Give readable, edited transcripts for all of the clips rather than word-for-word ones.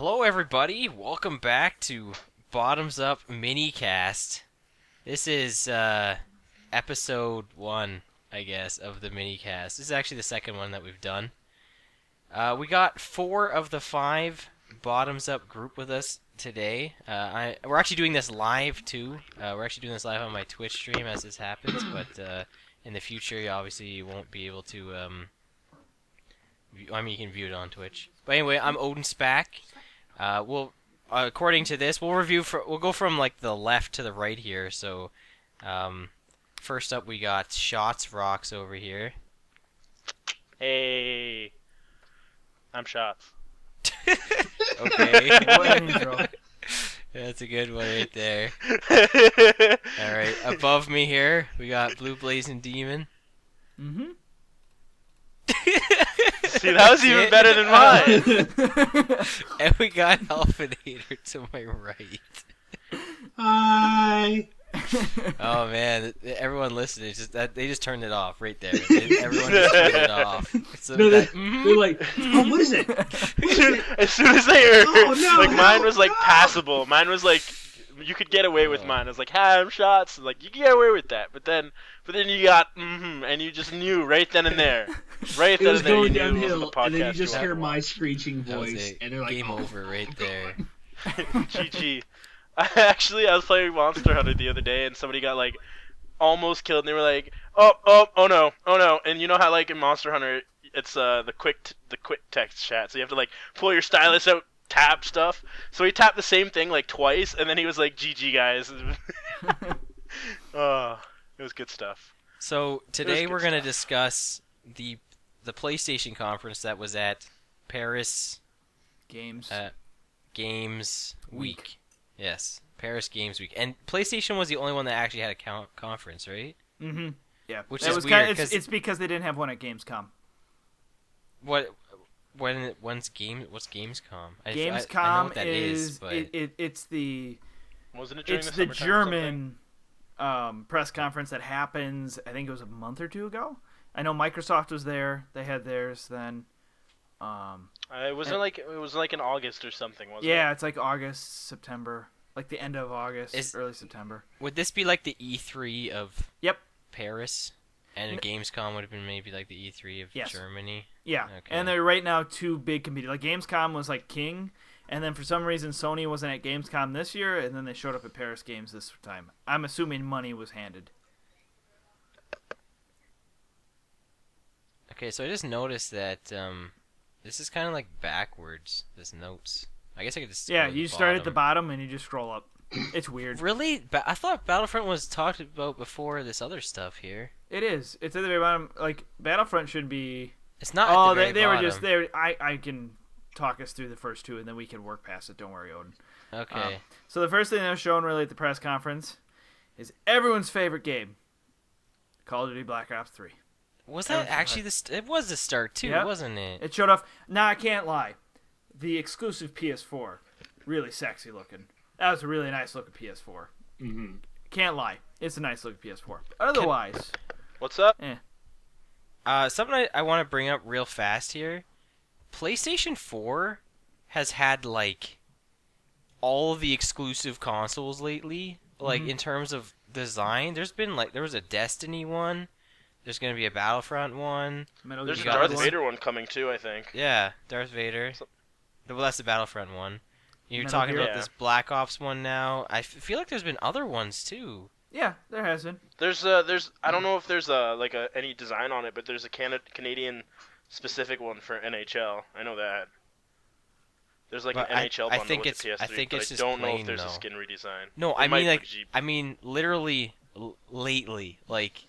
Hello, everybody. Welcome back to Bottoms Up Minicast. This is episode 1, I guess, of the minicast. This is actually the second one that we've done. We got 4 of the 5 Bottoms Up group with us today. We're actually doing this live, too. We're actually doing this live on my Twitch stream as this happens, but in the future, you won't be able to... you can view it on Twitch. But anyway, I'm Odin Spack. According to this, we'll go from like the left to the right here. So, first up we got Shots Rocks over here. Hey, I'm Shots. Okay. That's a good one right there. All right, above me here we got Blue Blazing Demon. Mm-hmm. See, that was even better than mine. And we got Alphinator to my right. Hi. Oh man, everyone listening, they just turned it off right there. Everyone just turned it off. So No, they're like, oh, what is it? As soon as they heard, Oh, no, like mine no, was like no. passable. Mine was like, you could get away with mine. I was like, hi, I'm Shots. Like, you can get away with that. But then you got and you just knew right then and there. Right It then was and there, going you knew it was downhill, the and then you podcast just you hear wanted to my watch. screeching that was voice, it. and they're like, game oh, over right there. GG. I was playing Monster Hunter the other day, and somebody got like almost killed, and they were like, oh no, and you know how like in Monster Hunter, it's the quick text chat, so you have to like pull your stylus out, tap stuff. So he tapped the same thing like twice, and then he was like, GG guys. It was good stuff. So today good we're gonna stuff. discuss the PlayStation conference that was at Paris Games. Games Week. Yes, Paris Games Week, and PlayStation was the only one that actually had a conference, right? Mm-hmm. Yeah. Which That is was weird, kinda, 'cause- it's because they didn't have one at Gamescom. What's Gamescom? I know Gamescom what that is but it's the Wasn't it during it's the the summertime or something? German press conference that happens. I think it was a month or two ago. I know Microsoft was there. They had theirs then. It was like in August or something, wasn't it? Yeah, it's like August, September, like the end of August, early September. would this be like the E3 of Yep. Paris, and Gamescom would have been maybe like the E3 of Yes. Germany? Yeah, Okay. and they're right now two big competitors. Like Gamescom was like king, and then for some reason Sony wasn't at Gamescom this year, and then they showed up at Paris Games this time. I'm assuming money was handed. Okay, so I just noticed that this is kind of like backwards. This notes. I guess I could just Yeah, go to you the start at the bottom. bottom and you just scroll up. It's weird. Really? I thought Battlefront was talked about before this other stuff here. It is. It's at the very bottom. Like Battlefront should be. It's not. Oh, at the very they were bottom. just there. I can talk us through the first two, and then we can work past it. Don't worry, Odin. Okay. So the first thing that was shown really at the press conference is everyone's favorite game, Call of Duty Black Ops 3. Was that actually it was the start too, Yep. wasn't it? It showed off. Now I can't lie, the exclusive PS4, really sexy looking. That was a really nice looking PS4. Mm-hmm. Can't lie, it's a nice looking PS4. Otherwise, What's up? Something I want to bring up real fast here. PlayStation 4 has had like all the exclusive consoles lately. Like in terms of design, there was a Destiny one. There's gonna be a Battlefront one. Metal There's a Gear Darth Solid Vader one coming too, I think. Yeah, Darth Vader. Well, that's the Battlefront one. You're Metal talking Gear. about this Black Ops one now. I feel like there's been other ones too. Yeah, there has been. There's I don't know if there's any design on it, but there's a Canadian specific one for NHL. I know that. There's like But an NHL I bundle think with the PS3, I think but it's I just don't know plain, if there's though. a skin redesign. No, They I might mean like put Jeep. I mean literally lately, like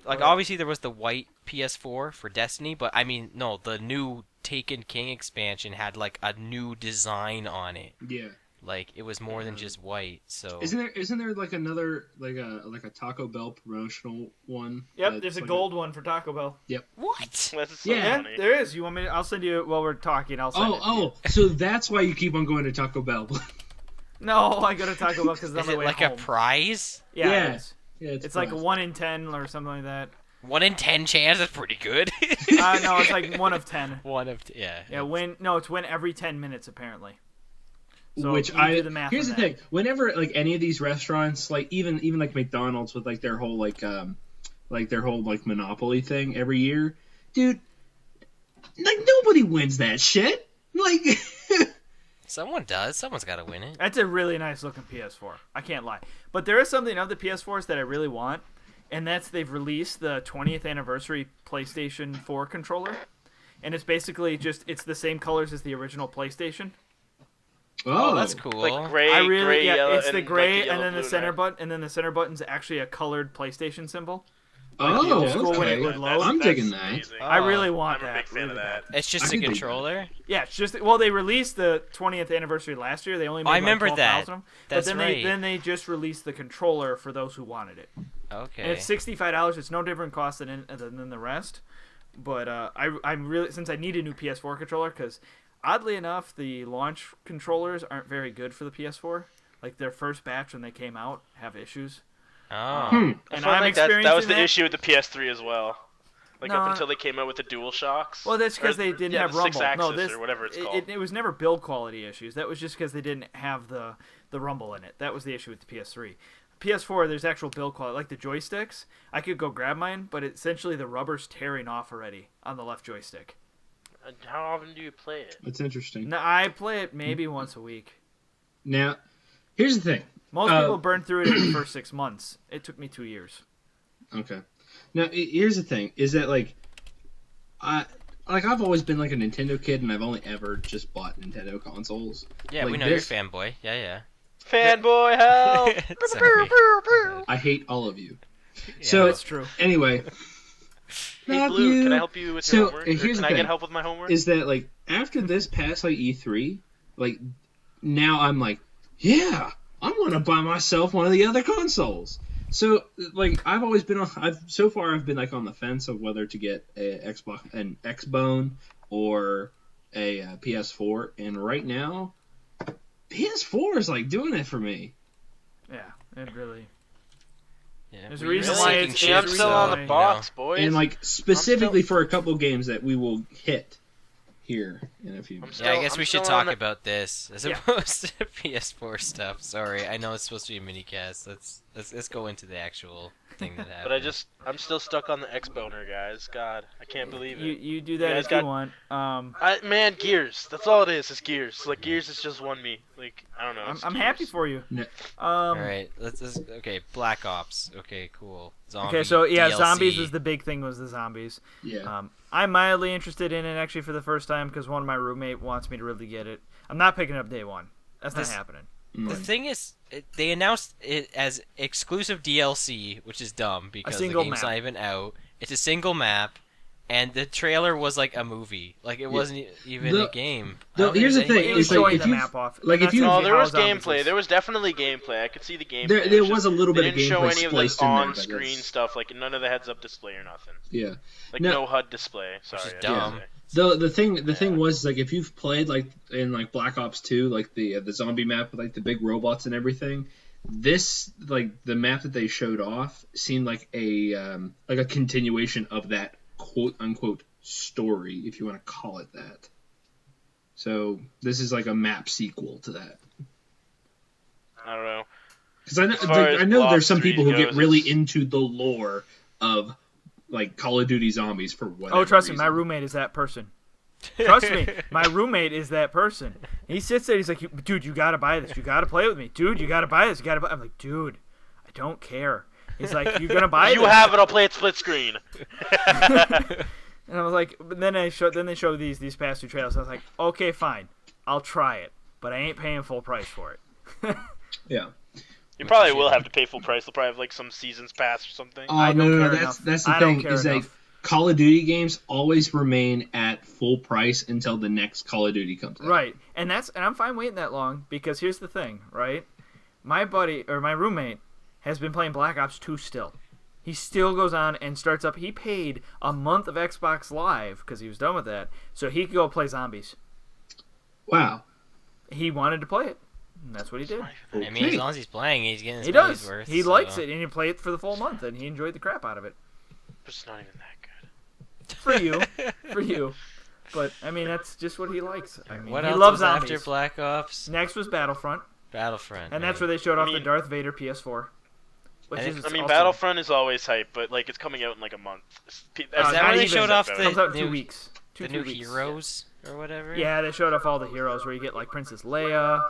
obviously there was the white PS4 for Destiny, but I mean no, the new Taken King expansion had like a new design on it. Yeah. Like it was more than just white. So Isn't there like another like a Taco Bell promotional one? Yep, that's there's a like gold one for Taco Bell. what? That's so Yeah. funny. There is. You want me? I'll send you while we're talking. I'll send it. To you. So that's why you keep on going to Taco Bell. No, I go to Taco Bell because Is on the it way like home. a prize? Yeah, Yeah. it is. Yeah, It's like a 1 in 10 or something like that. 1 in 10 chance. That's pretty good. No, it's like 1 of 10. Yeah. Yeah, it's win every 10 minutes apparently. So Which you do the math here's on the that. thing. Whenever like any of these restaurants, like even like McDonald's with like their whole like monopoly thing every year, dude, like nobody wins that shit. Like Someone does. Someone's got to win it. That's a really nice looking PS4. I can't lie. But there is something of the PS4s that I really want, and that's they've released the 20th anniversary PlayStation 4 controller, and it's basically it's the same colors as the original PlayStation. Oh, that's cool. Like gray, yellow, it's the gray, like the and then blue, the center right? button, and then the center button's actually a colored PlayStation symbol. oh, old school when it okay. would load. I'm digging that. amazing. I really want I'm a that. big fan of really that. bad. It's just I a can dig controller. Yeah, it's just they released the 20th anniversary last year. They only made I like remember 12,000 that. of them. That's but then right. then they just released the controller for those who wanted it. Okay. And it's $65. It's no different cost than the rest. But I'm really, since I need a new PS4 controller, because oddly enough, the launch controllers aren't very good for the PS4. Like their first batch when they came out have issues. Oh. I And felt I'm like that was experiencing the that. issue with the PS3 as well. Like No, up until they came out with the Dual Shocks. Well, that's because they didn't have the Rumble. Six-axis No, this or whatever it's called. it was never build quality issues. That was just because they didn't have the Rumble in it. That was the issue with the PS3. PS4, there's actual build quality. Like the joysticks, I could go grab mine, but essentially the rubber's tearing off already on the left joystick. How often do you play it? That's interesting. Now, I play it maybe once a week. Now, here's the thing. Most people burn through it in the first 6 months. It took me 2 years. Okay. Now, here's the thing: is that I've always been like a Nintendo kid, and I've only ever just bought Nintendo consoles. Yeah, Like we know this- you're a fanboy. Yeah. Fanboy help! Sorry. I hate all of you. Yeah, So That's true. anyway, Hey love Blue, you. can I help you with So, your homework? Or here's can the I thing. get help with my homework? is that like after this past like E3, like now I'm like, yeah, I want to buy myself one of the other consoles. So like I've been like on the fence of whether to get an Xbone or a PS4, and right now PS4 is like doing it for me. Yeah, it really. Yeah, There's a we reason really why seeking it's- shit, I'm there's a still reason on why, the you box, boys. And like specifically still- for a couple games that we will hit here in a few minutes. Yeah, I guess we should still on talk the- about this as Yeah. opposed to PS4 stuff. Sorry, I know it's supposed to be a mini cast. Let's go into the actual thing that happened. But I'm still stuck on the Xboner, guys. God, I can't believe it. You do that guys if you got- want. Man, Gears. That's all it is. It's Gears. Like Gears has just won me. Like I don't know. it's I'm happy Gears. for you. No. All right, okay. Black Ops. Okay, cool. Zombie Okay, so yeah, DLC. zombies was the big thing. Was the zombies? Yeah. I'm mildly interested in it actually for the first time because one of my roommate wants me to really get it. I'm not picking it up day one. That's This- not happening. The thing is, they announced it as exclusive DLC, which is dumb because the single game's map. not even out. It's a single map, and the trailer was like a movie. Like it wasn't even The- a game. the- I don't think here's there's the thing, He anything- was it's like, showing if the you- map off. like, and if you- that's Oh, usually there how was zombies gameplay. is. There was definitely gameplay. I could see the gameplay. There It's was just- a little bit They of didn't show gameplay any of like spliced in there, but on-screen that's- stuff, like none of the heads-up display or nothing. Yeah. Like No. no HUD display. Sorry. is I should dumb. say. The thing was like if you've played like in like Black Ops 2 like the zombie map with like the big robots and everything, this like the map that they showed off seemed like a continuation of that quote unquote story, if you want to call it that. So this is like a map sequel to that. I don't know. Because I know, As far as I know Blob there's some 3 people who get goes, really it's- into the lore of like Call of Duty Zombies for whatever Oh, trust me, reason. my roommate is that person. Trust me, my roommate is that person. He sits there, he's like, dude, you gotta buy this. You gotta play with me. Dude, you gotta buy this. You gotta buy. I'm like, dude, I don't care. He's like, you're gonna buy You this. have it. I'll play it split screen. And I was like, but then they show these past two trailers. I was like, okay, fine, I'll try it, but I ain't paying full price for it. Yeah. You probably will have to pay full price. They'll probably have like some seasons pass or something. Oh I no, don't no, care that's enough. that's the I don't thing care is like enough. Call of Duty games always remain at full price until the next Call of Duty comes out. Right, and I'm fine waiting that long because here's the thing, right? My buddy or my roommate has been playing Black Ops 2 still. He still goes on and starts up. He paid a month of Xbox Live because he was done with that, so he could go play zombies. Wow. He wanted to play it, and that's what he did. I mean, Okay. as long as he's playing, he's getting his He money's does. worth. He so. likes it, and he played it for the full month, and he enjoyed the crap out of it. But it's not even that good. For you. But I mean, that's just what he likes. I mean, What he else loves was zombies. after Black Ops? Next was Battlefront, Battlefront. and that's where right. they showed off I the mean- Darth Vader PS4. Which I is think- I mean, also- Battlefront is always hype, but like it's coming out in like a month. Is not that where they even- showed off Comes the comes out in 2 new, weeks. the 2 new weeks. heroes or whatever? Yeah, they showed off all the heroes where you get like Princess Leia.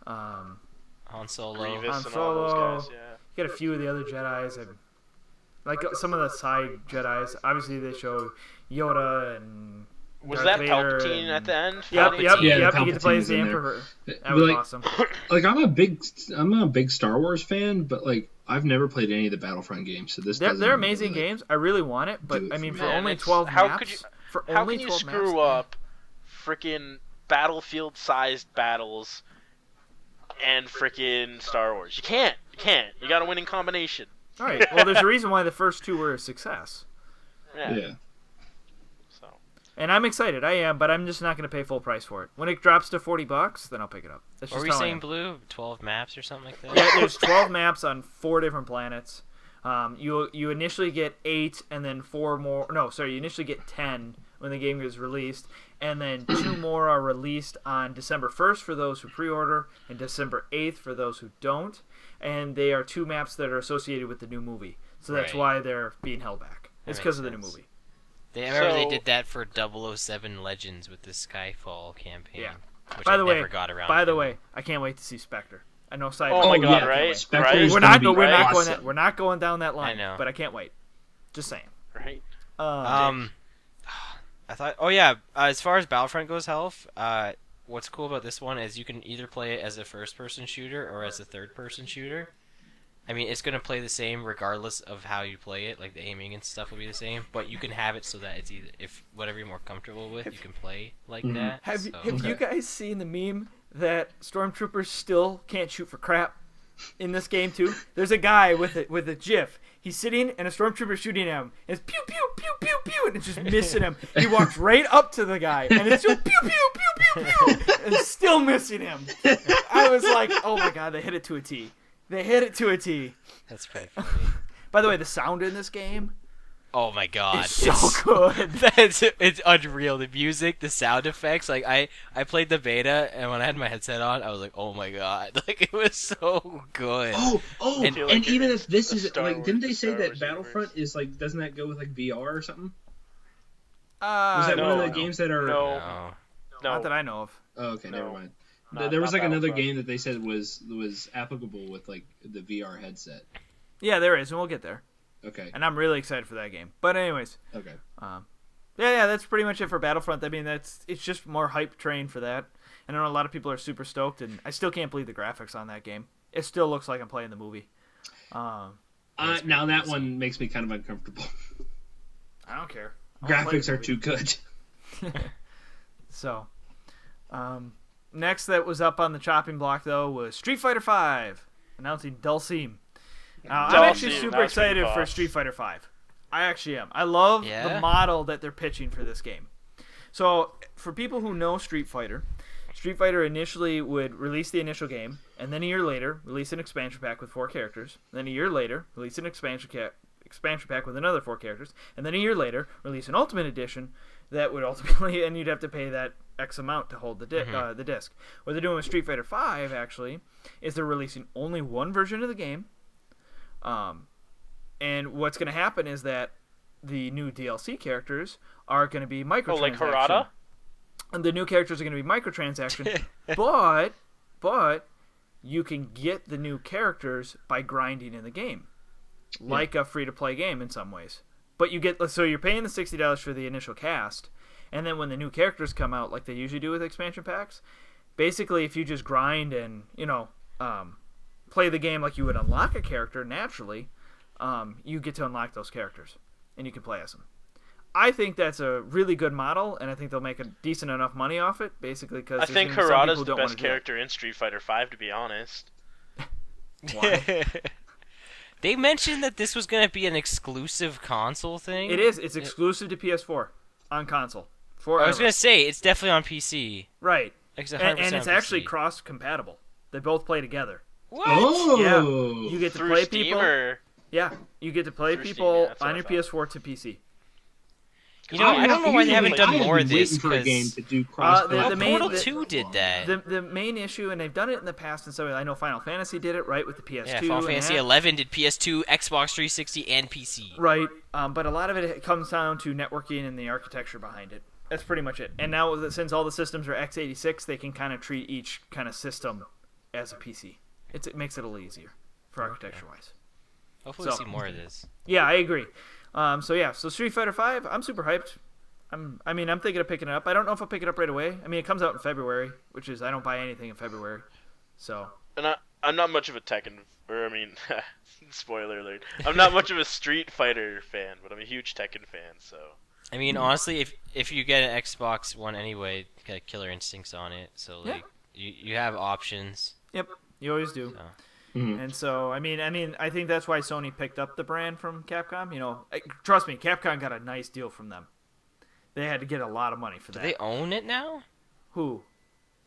Han Solo. Grievous Han and all those Solo. guys. Yeah. You get a few of the other Jedi's, and like some of the side Jedi's. Obviously, they show Yoda and Was Darth that Vader Palpatine and- at the end? Yep, Palpatine. yep, Yeah, yep. You Palpatine get to play as was the in there. Emperor. That But, was like, awesome. Like I'm a big Star Wars fan, but like I've never played any of the Battlefront games, so this doesn't They're amazing really, games. I really want it, but do it I mean, for for me. Man, only it's- 12 how maps. could you- for How only can you 12 screw maps, up freaking Battlefield-sized battles and freaking Star Wars? You can't. You can't. You got to win in combination. All right. Well, there's a reason why the first two were a success, Yeah. So and I'm excited. I am, but I'm just not going to pay full price for it. When it drops to $40, then I'll pick it up. That's What just were we how I saying, am. Blue? 12 maps or something like that? Yeah, there's 12 maps on 4 different planets. You initially get 8, and then 4 more. No, sorry, you initially get 10 when the game is released, and then 2 more are released on December 1st for those who pre-order, and December 8th for those who don't. And they are 2 maps that are associated with the new movie, so that's Right. why they're being held back. That It's makes because of the new sense. movie. I remember they So- did that for 007 Legends with the Skyfall campaign. Yeah. Which By I the way, never got around By the to. way, I can't wait to see Spectre. I know side. Oh my God, yeah, right? Spectre Right? is We're gonna not, be go, we're, not going awesome. that, we're not going down that line. I know. But I can't wait. Just saying. right. I thought. Oh yeah. As far as Battlefront goes, Health. What's cool about this one is you can either play it as a first-person shooter or as a third-person shooter. I mean, it's gonna play the same regardless of how you play it. Like the aiming and stuff will be the same, but you can have it so that it's either if whatever you're more comfortable with, you can play like Mhm. that. Have so. you guys seen the meme that stormtroopers still can't shoot for crap in this game too? There's a guy with a GIF. He's sitting and a stormtrooper shooting at him. And it's pew pew pew pew pew, and it's just missing him. He walks right up to the guy, and it's still pew pew pew pew pew, and still missing him. I was like, oh my god, they hit it to a T. They hit it to a T. That's pretty funny. By the way, the sound in this game Oh my god. is so good. It's unreal. The music, the sound effects. Like I played the beta, and when I had my headset on, I was like, "Oh my god!" Like it was so good. Oh, And- and, feel like you're even in if this the is Star like, Wars- didn't they the say Star that Wars Battlefront universe. is like, doesn't that go with like VR or something? Was Was that one of no, the games that are? no. No. No. Not that I know of. Oh, okay, No. never mind. Not- There was not like another Battlefront. game that they said was applicable with like the VR headset. Yeah, there is, and we'll get there. Okay, And I'm really excited for that game. But anyways, okay. yeah, that's pretty much it for Battlefront. I mean, it's just more hype train for that. And I know a lot of people are super stoked, and I still can't believe the graphics on that game. It still looks like I'm playing the movie. That's Now pretty that cool. one makes me kind of uncomfortable. I don't care. I wanna play Graphics the are movie. too good. So, next that was up on the chopping block though was Street Fighter V, announcing Dulcime. Now, I'm actually Dulcime, super that's pretty excited for boss. Street Fighter V. I actually am. I love Yeah? the model that they're pitching for this game. So, for people who know Street Fighter initially would release the initial game, and then a year later release an expansion pack with 4 characters. Then a year later release an expansion pack with another 4 characters, and then a year later release an Ultimate Edition that would ultimately, and you'd have to pay that X amount to hold the the disc. What they're doing with Street Fighter V actually is they're releasing only one version of the game. And what's going to happen is that the new DLC characters are going to be microtransactions. Oh, like Harada? And the new characters are going to be microtransaction, but you can get the new characters by grinding in the game, like a free-to-play game in some ways. But you get so you're paying the $60 for the initial cast, and then when the new characters come out, like they usually do with expansion packs, basically if you just grind and play the game like you would unlock a character naturally, you get to unlock those characters and you can play as them. I think that's a really good model, and I think they'll make a decent enough money off it, basically because I think Harada's the best character in Street Fighter V, to be honest. Why? They mentioned that this was going to be an exclusive console thing. It is. It's exclusive to PS4 on console. Forever. I was going to say it's definitely on PC. Right, It's and 100% it's on actually PC. cross-compatible. They both play together. What? Oh, Yeah, you get to Through play Steam people. or... Yeah, you get to play Through Steam, people yeah, that's what on I your thought. PS4 to PC. You know, I don't know why they haven't done I have more been of this, waiting for a game because to do cross. the main- Portal the- 2 did that. The main issue, and they've done it in the past, and so I know Final Fantasy did it right with the PS2. Yeah, Final and Fantasy that. 11 did PS2, Xbox 360, and PC. Right, but a lot of it comes down to networking and the architecture behind it. That's pretty much it. And now, since all the systems are x86, they can kind of treat each kind of system as a PC. It makes it a little easier for architecture-wise. Hopefully So- we see more of this. Yeah, I agree. So Street Fighter V, I'm super hyped. I'm thinking of picking it up. I don't know if I'll pick it up right away. I mean, it comes out in February, which is I don't buy anything in February. So And I'm not much of a Tekken, or I mean, spoiler alert. I'm not much of a Street Fighter fan, but I'm a huge Tekken fan. So I mean, honestly, if you get an Xbox One anyway, you got Killer Instincts on it, so Yeah. like you have options. yep, you always do. So. Mhm. And so I think that's why Sony picked up the brand from Capcom. You know, trust me, Capcom got a nice deal from them. They had to get a lot of money for Do that. they own it now? Who?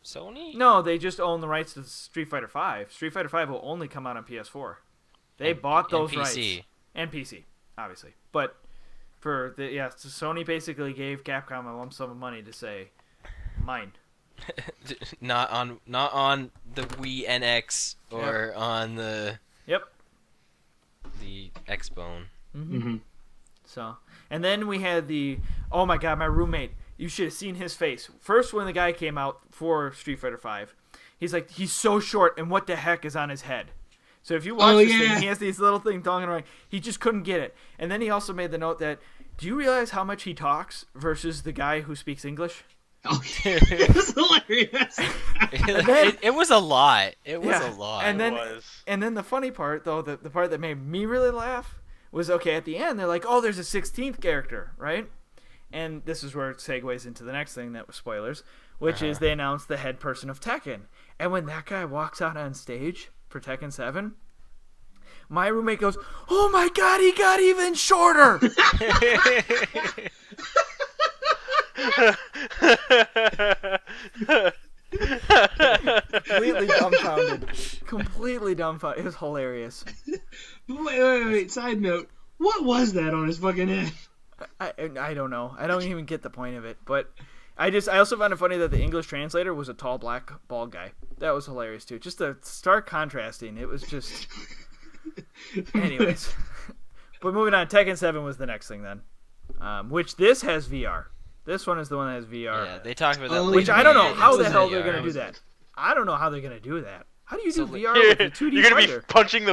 Sony? No, they just own the rights to Street Fighter V. Street Fighter V will only come out on PS4. They bought those and PC. rights. And PC, obviously. But so Sony basically gave Capcom a lump sum of money to say, mine. not on the Wii NX or on the Yep. Xbone. Mm-hmm. So, and then we had oh my god, my roommate. You should have seen his face. First, when the guy came out for Street Fighter V, he's like, he's so short, and what the heck is on his head? So if you watch this thing, he has these little things talking around. He just couldn't get it. And then he also made the note that, do you realize how much he talks versus the guy who speaks English? Oh, it was hilarious. it was a lot. It was Yeah. a lot. And then, It was. and then the funny part, though, the part that made me really laugh was, okay, at the end, they're like, oh, there's a 16th character, right? And this is where it segues into the next thing that was spoilers, which is they announced the head person of Tekken. And when that guy walks out on stage for Tekken 7, my roommate goes, oh my god, he got even shorter! Completely dumbfounded. It was hilarious. Wait. Side note. What was that on his fucking head? I don't know. I don't even get the point of it. But I also found it funny that the English translator was a tall black bald guy. That was hilarious too. Just the stark contrasting. It was just. Anyways, but moving on. Tekken 7 was the next thing then, which this has VR. This one is the one that has VR. Yeah, they talked about that. Oh, Which later I don't in know how the episode. hell they're Yeah. gonna do that. I don't know how they're gonna do that. How do you do So, VR with a 2D You're gonna fighter? be punching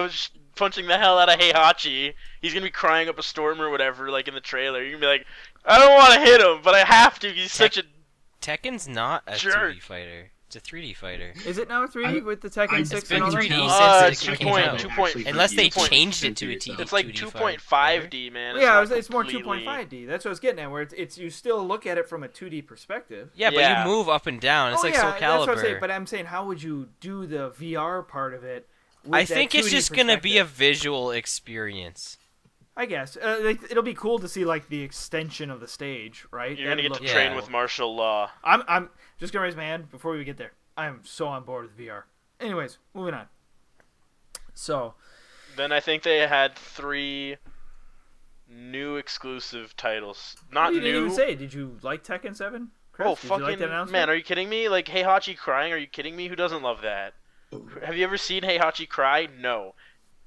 the hell out of Heihachi. He's gonna be crying up a storm or whatever, like in the trailer. You're gonna be like, I don't want to hit him, but I have to. He's such a Tekken's not a Jerk. 2D fighter. It's a 3D fighter. Is it now 3D with the Tekken 6 been and all that 3D stuff? since it two came point- out. 2.5D. Unless they 2.5D. changed it to a TD. It's like 2D 2.5D, man. Yeah, not it's more completely- 2.5D. That's what I was getting at. Where it's you still look at it from a 2D perspective. Yeah, but Yeah. you move up and down. It's like yeah, Soul that's what I'm saying. Calibur. But I'm saying, how would you do the VR part of it? With I that think it's 2D just gonna be a perspective? visual experience. I guess it'll be cool to see like the extension of the stage, right? You're gonna That'd get to look train cool. with martial law. I'm just gonna raise my hand before we get there. I'm so on board with VR. Anyways, moving on. So, Then I think they had 3 new exclusive titles. Not you didn't new. even say. Did you like Tekken 7? Chris? Oh, Did you like fucking that announcement? man! Are you kidding me? Like Heihachi crying? Are you kidding me? Who doesn't love that? Have you ever seen Heihachi cry? No.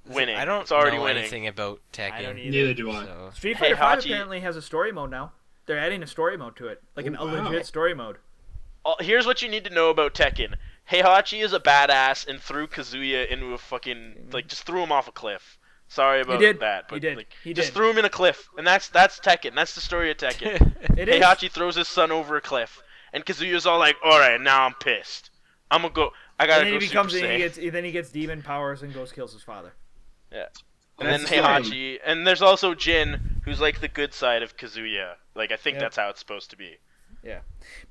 Winning. I don't It's already know winning. anything about Tekken. I don't either. Neither do I. So. Street Fighter 5 Heihachi- apparently has a story mode now. They're adding a story mode to it, like Oh, a wow. legit story mode. Here's what you need to know about Tekken. Heihachi is a badass and threw Kazuya into a fucking just threw him off a cliff. Sorry about did. that, He but did. like, He just did. threw him in a cliff, and that's Tekken. That's the story of Tekken. It is. Heihachi throws his son over a cliff, and Kazuya's all like, "All right, now I'm pissed. I'm gonna go. I gotta And then go he becomes, Super and Saiyan." then he gets demon powers and goes kills his father. Yeah. And then That's the story. Heihachi, and there's also Jin, who's like the good side of Kazuya. Like I think Yep. that's how it's supposed to be. Yeah,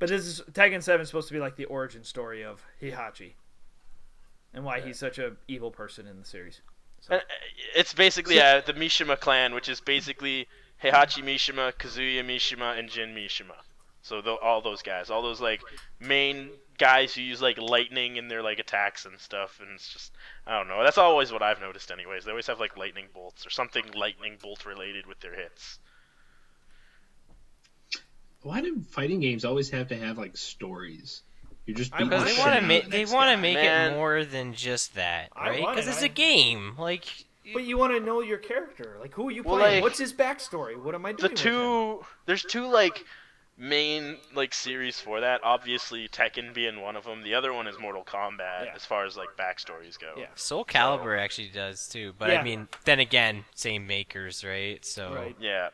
but this is Tekken 7 is supposed to be like the origin story of Heihachi, and why he's such a evil person in the series. So. And, it's basically the Mishima clan, which is basically Heihachi Mishima, Kazuya Mishima, and Jin Mishima. So all those guys, all those like main guys who use like lightning in their like attacks and stuff, and it's just I don't know. That's always what I've noticed, anyways. They always have like lightning bolts or something lightning bolt related with their hits. Why do fighting games always have to have like stories? You're just beating Because the they shit want out to of make the they next want to guy. make Man. it more than just that, I right? want Because it. it's a game. Like, But you want to know your character. Like, who are you Well, playing? like, What's his backstory? What am I doing? There's two like main like series for that. Obviously, Tekken being one of them. The other one is Mortal Kombat, Yeah. as far as like backstories go. Yeah. Soul Calibur actually does too, but Yeah. I mean, then again, same makers, right? So Right. Yeah.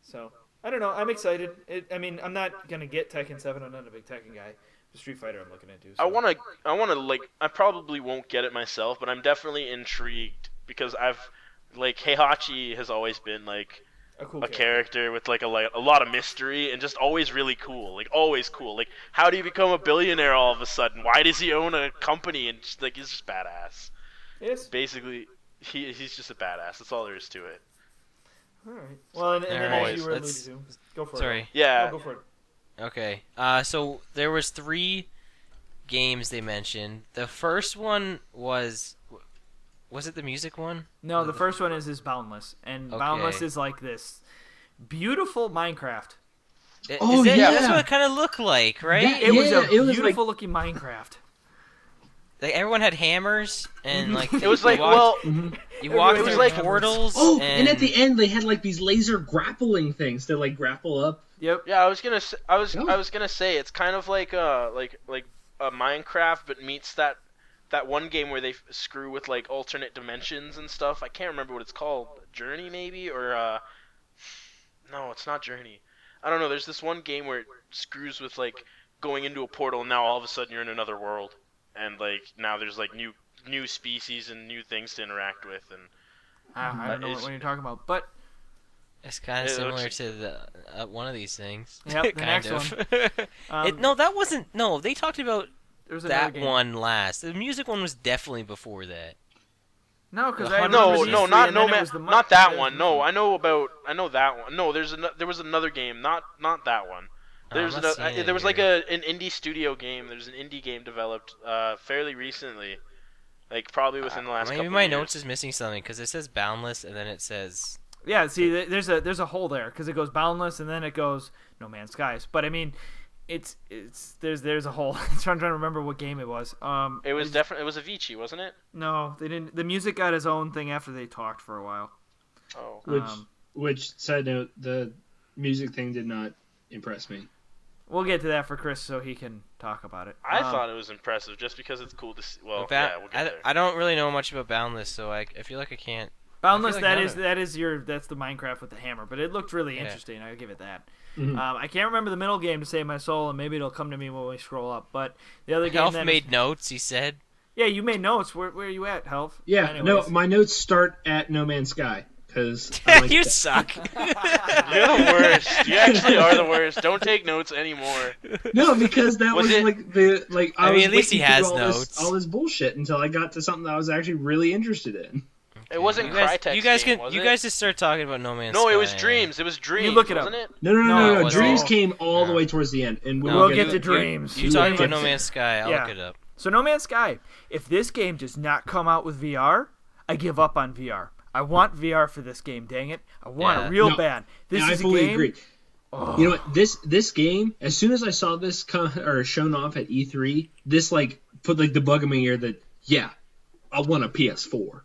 So I don't know. I'm excited. I'm not gonna get Tekken 7. I'm not a big Tekken guy. The Street Fighter I'm looking at too. So. I wanna like I probably won't get it myself, but I'm definitely intrigued because I've like Heihachi has always been like a cool a character with like a lot of mystery and just always really cool. Like always cool. Like how do you become a billionaire all of a sudden? Why does he own a company and just, like he's just badass. Yes. Basically, he's just a badass. That's all there is to it. All right. Well, and then Alright, as you were alluding let's- to, go for it. sorry. Yeah. No, go for it. Okay. So there was 3 games they mentioned. The first one was it the music one? No, the first one is Boundless, and Okay. Boundless is like this beautiful Minecraft. Oh, Is it? yeah. That's what it kind of looked like, right? That- It was Yeah, a it was beautiful looking Minecraft. Like everyone had hammers, and like It was you like walked, well, you walked it was through like- portals. Oh, and and at the end they had like these laser grappling things to like grapple up. Yep. yeah, I was gonna Oh. say it's kind of like a Minecraft, but meets that one game where they screw with like alternate dimensions and stuff. I can't remember what it's called. Journey maybe or no, it's not Journey. I don't know. There's this one game where it screws with like going into a portal and now all of a sudden you're in another world and like now there's like new species and new things to interact with and I don't know It's- what you're talking about, but It's kind It of similar looks- to the one of these things. Yep, the kind next of. No, that wasn't. No, they talked about there was another that game. one last. The music one was definitely before that. No, because The I hundred- remember no, these no, three, not and no then it man, was the not that there's one. this No, I know that one. No, there was another game, not that one. Oh, I'm There's not seeing it there was like here. an indie studio game. There's an indie game developed fairly recently, like probably within the last Maybe couple my of years. notes is missing something because it says Boundless and then it says Yeah, see, there's a hole there because it goes Boundless and then it goes No Man's Skies. But I mean, it's there's a hole. I'm trying to remember what game it was. It was definitely it was Avicii, wasn't it? No, they didn't. The music got its own thing after they talked for a while. Oh, Which side note, the music thing did not impress me. We'll get to that for Chris so he can talk about it. I thought it was impressive just because it's cool to see. Well, Ba- yeah, we'll get there. I don't really know much about Boundless, so I feel like I can't. Boundless. I feel like That's the Minecraft with the hammer, but it looked really Yeah. interesting. I'll give it that. Mhm. I can't remember the middle game to save my soul, and maybe it'll come to me when we scroll up. But the other game Health then made notes. He said. yeah, you made notes. Where are you at, Health? Yeah, Anyways. no, my notes start at No Man's Sky because like You that. suck. You're the worst. You actually are the worst. Don't take notes anymore. No, because that Was was it- like the like I I mean, was at least he waiting through has all notes. This, all this bullshit until I got to something that I was actually really interested in. It wasn't you guys, Crytek's you guys game, can. was You it? guys just start talking about No Man's No, Sky. it was Dreams. It was Dreams. look it up. wasn't it? No, no, No, no, no, it no. wasn't. Dreams came all the No. way towards the end, and We'll get to to Dreams. You talking about Anyways. No Man's Sky? I'll Yeah. look it up. So No Man's Sky. If this game does not come out with VR, I give up on VR. I want VR for this game. Dang it! I want Yeah. it real No, bad. This I is a fully game. agree. Oh. You know what? This game, as soon as I saw this shown off at E3, this like put like the bug in my ear that yeah, I want a PS4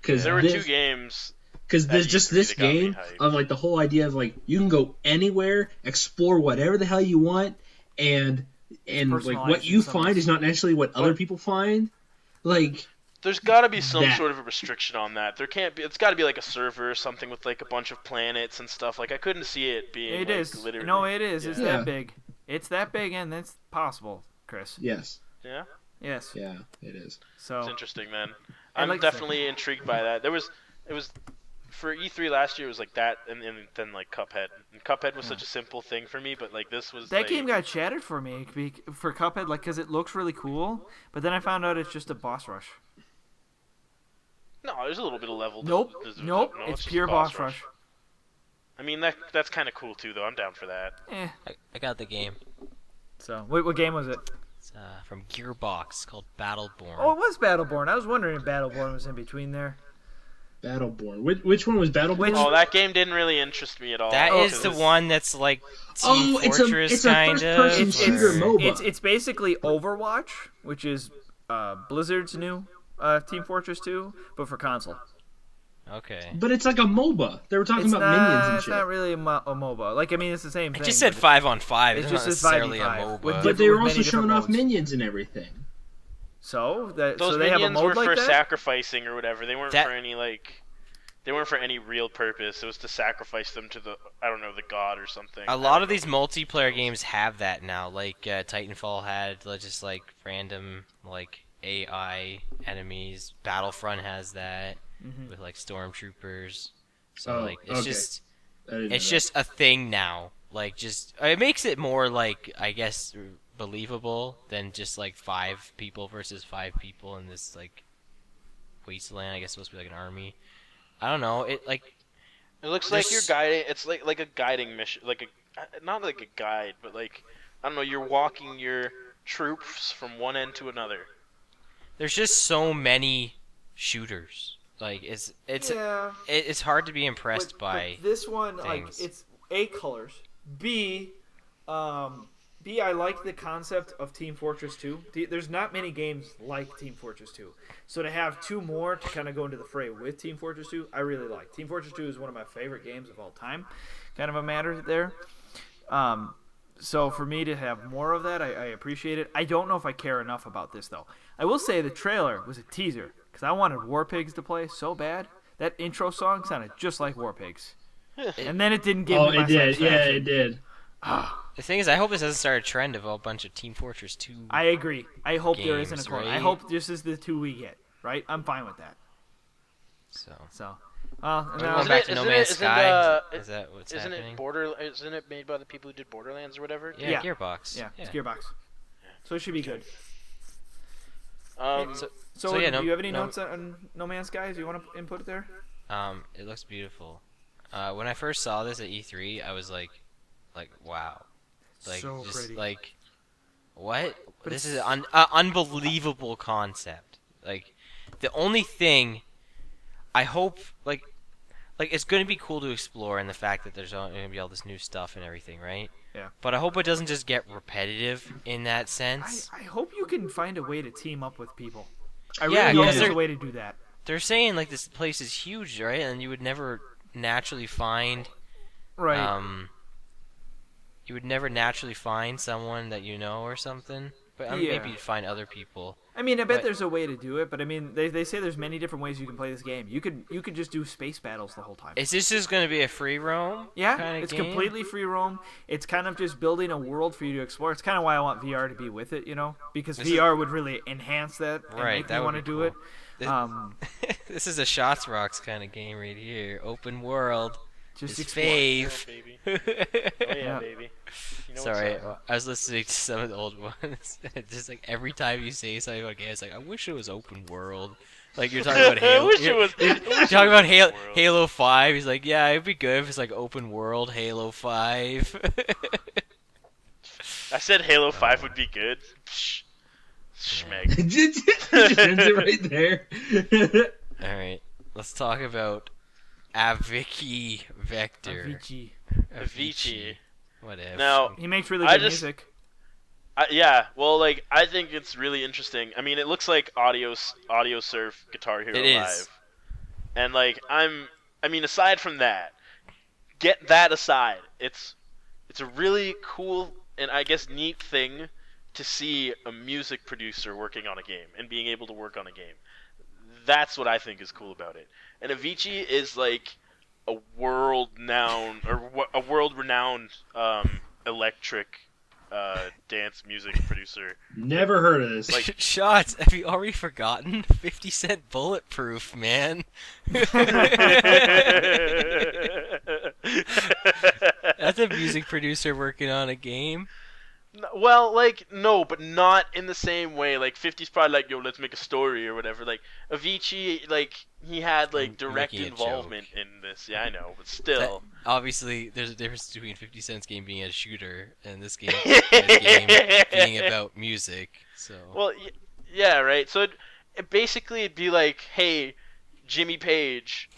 because There were two games. Because at there's just E3 this that got me game hyped. of like the whole idea of like you can go anywhere, explore whatever the hell you want, and like personalized what you in some find ways. is not necessarily what other people find. Like There's got to be some That. sort of a restriction on that. There can't be. It's got to be like a server or something with like a bunch of planets and stuff. Like I couldn't see it being. It like, is. Literally, No, it is. It's Yeah. that big. It's that big, and it's possible, Chris. yes, Yeah, Yes. yeah, it is. So it's interesting, man. I'd I'm like to say- definitely intrigued by that. It was for E3 last year. It was like that, and then like Cuphead. And Cuphead was such a simple thing for me, but like this was that like, game got shattered for me for Cuphead, like because it looks really cool, but then I found out it's just a boss rush. No, there's a little bit of level. Nope. Nope. No, It's just pure boss rush. I mean that's kind of cool too, though. I'm down for that. Eh. I got the game. So what game was it? It's from Gearbox called Battleborn. Oh, it was Battleborn. I was wondering if Battleborn was in between there. Battleborn. Which one was Battleborn? Oh, that game didn't really interest me at all. That is the one that's like Team Fortress kind of. first-person shooter MOBA. It's basically Overwatch, which is Blizzard's new Team Fortress 2, but for console. Okay. But it's like a MOBA. They were talking about minions and It's shit. not really a MOBA. Like, I mean, it's the same thing. It just said 5-on-5. It's not just says necessarily a 5v5 MOBA. with But they were with also many showing different off modes. minions and everything. So Those they have a minions mode were like for that? sacrificing or whatever. They weren't That- for any They weren't for any real purpose. It was to sacrifice them to the the god or something. A lot of these multiplayer games have that now. Like Titanfall had just like random like AI enemies. Battlefront has that with like stormtroopers. So Oh, like it's okay. just I didn't know it's that. just a thing now. Like just it makes it more like I guess believable than just like 5 people versus 5 people in this like wasteland. I guess it's supposed to be like an army. I don't know. It like It looks like you're There's- guiding. It's like a guiding mission, not like a guide, but like I don't know. You're walking your troops from one end to another. there's just so many shooters. Like it's Yeah. it's hard to be impressed by. But this one, things. like, it's A, colors. B, I like the concept of Team Fortress 2. There's not many games like Team Fortress 2. So to have 2 more to kind of go into the fray with Team Fortress 2, I really like. Team Fortress 2 is one of my favorite games of all time. Kind of a matter there. So for me to have more of that, I appreciate it. I don't know if I care enough about this, though. I will say the trailer was a teaser, because I wanted War Pigs to play so bad. That intro song sounded just like War Pigs. And then it didn't give me my it did. Yeah, satisfaction. it did. The thing is, I hope this doesn't start a trend of a bunch of Team Fortress 2. I agree. I hope there isn't a Games, corner. I right? hope this is the 2 we get, right? I'm fine with that. So So, and are we now, going back to No Man's Sky? Is that what's Isn't happening? Isn't it made by the people who did Borderlands or whatever? Yeah, Yeah. Gearbox. yeah, it's Gearbox. So it should be good. So, So, yeah, do you have any notes on No Man's Sky? Do you want to input it there? It looks beautiful. When I first saw this at E3, I was like, wow, like So just pretty. like, what? But This it's- is an unbelievable concept. Like, the only thing I hope like it's gonna be cool to explore, and the fact that there's gonna be all this new stuff and everything, right? Yeah. But I hope it doesn't just get repetitive in that sense. I hope you can find a way to team up with people. I Yeah, really hope 'cause there's they're- a way to do that. They're saying like this place is huge, right? And you would never naturally find Right. you would never naturally find someone that you know or something. But Yeah. maybe you'd find other people. I mean, I bet but- there's a way to do it, but I mean, they say there's many different ways you can play this game. You could just do space battles the whole time. Is this just going to be a free roam? Yeah, kind of it's game? completely free roam. It's kind of just building a world for you to explore. It's kind of why I want VR to be with it, because This VR would really enhance that and Right, make that me would want to be do cool. it. This- Um, This is a Shots Rocks kind of game right here. Open world. just His explore. yeah, fave. baby. Oh yeah, Yeah. baby. You know Sorry, what's up. I was listening to some of the old ones. Just like every time you say something about games, like I wish it was open world. Like you're talking about Halo. I wish it you're- was. you're talking about Halo 5. He's like, yeah, it'd be good if it's like open world Halo 5. I said Halo 5 would be good. Psh. Schmeg. Just ends it right there. All right, let's talk about Avicii Vector. Avicii. Avicii. Whatever. Now, He makes really I good just- music. yeah, well, like I think it's really interesting. I mean, it looks like Audio Surf Guitar Hero It is. Live, and like I mean, aside from that, get that aside, it's a really cool and I guess neat thing to see a music producer working on a game and being able to work on a game. That's what I think is cool about it. And Avicii is like a world-renowned electric dance music producer. Never heard of this. Like- Shots, have you already forgotten? 50 Cent Bulletproof, man. That's a music producer working on a game. Well, like, no, but not in the same way. Like, 50's probably like, yo, let's make a story or whatever. Like, Avicii, like, he had, like, You're direct making a involvement joke. in this. Yeah, I know, but That, still. obviously, there's a difference between 50 Cent's game being a shooter and this game being about music. So Well, yeah, right. So it basically it'd be like, hey, Jimmy Page,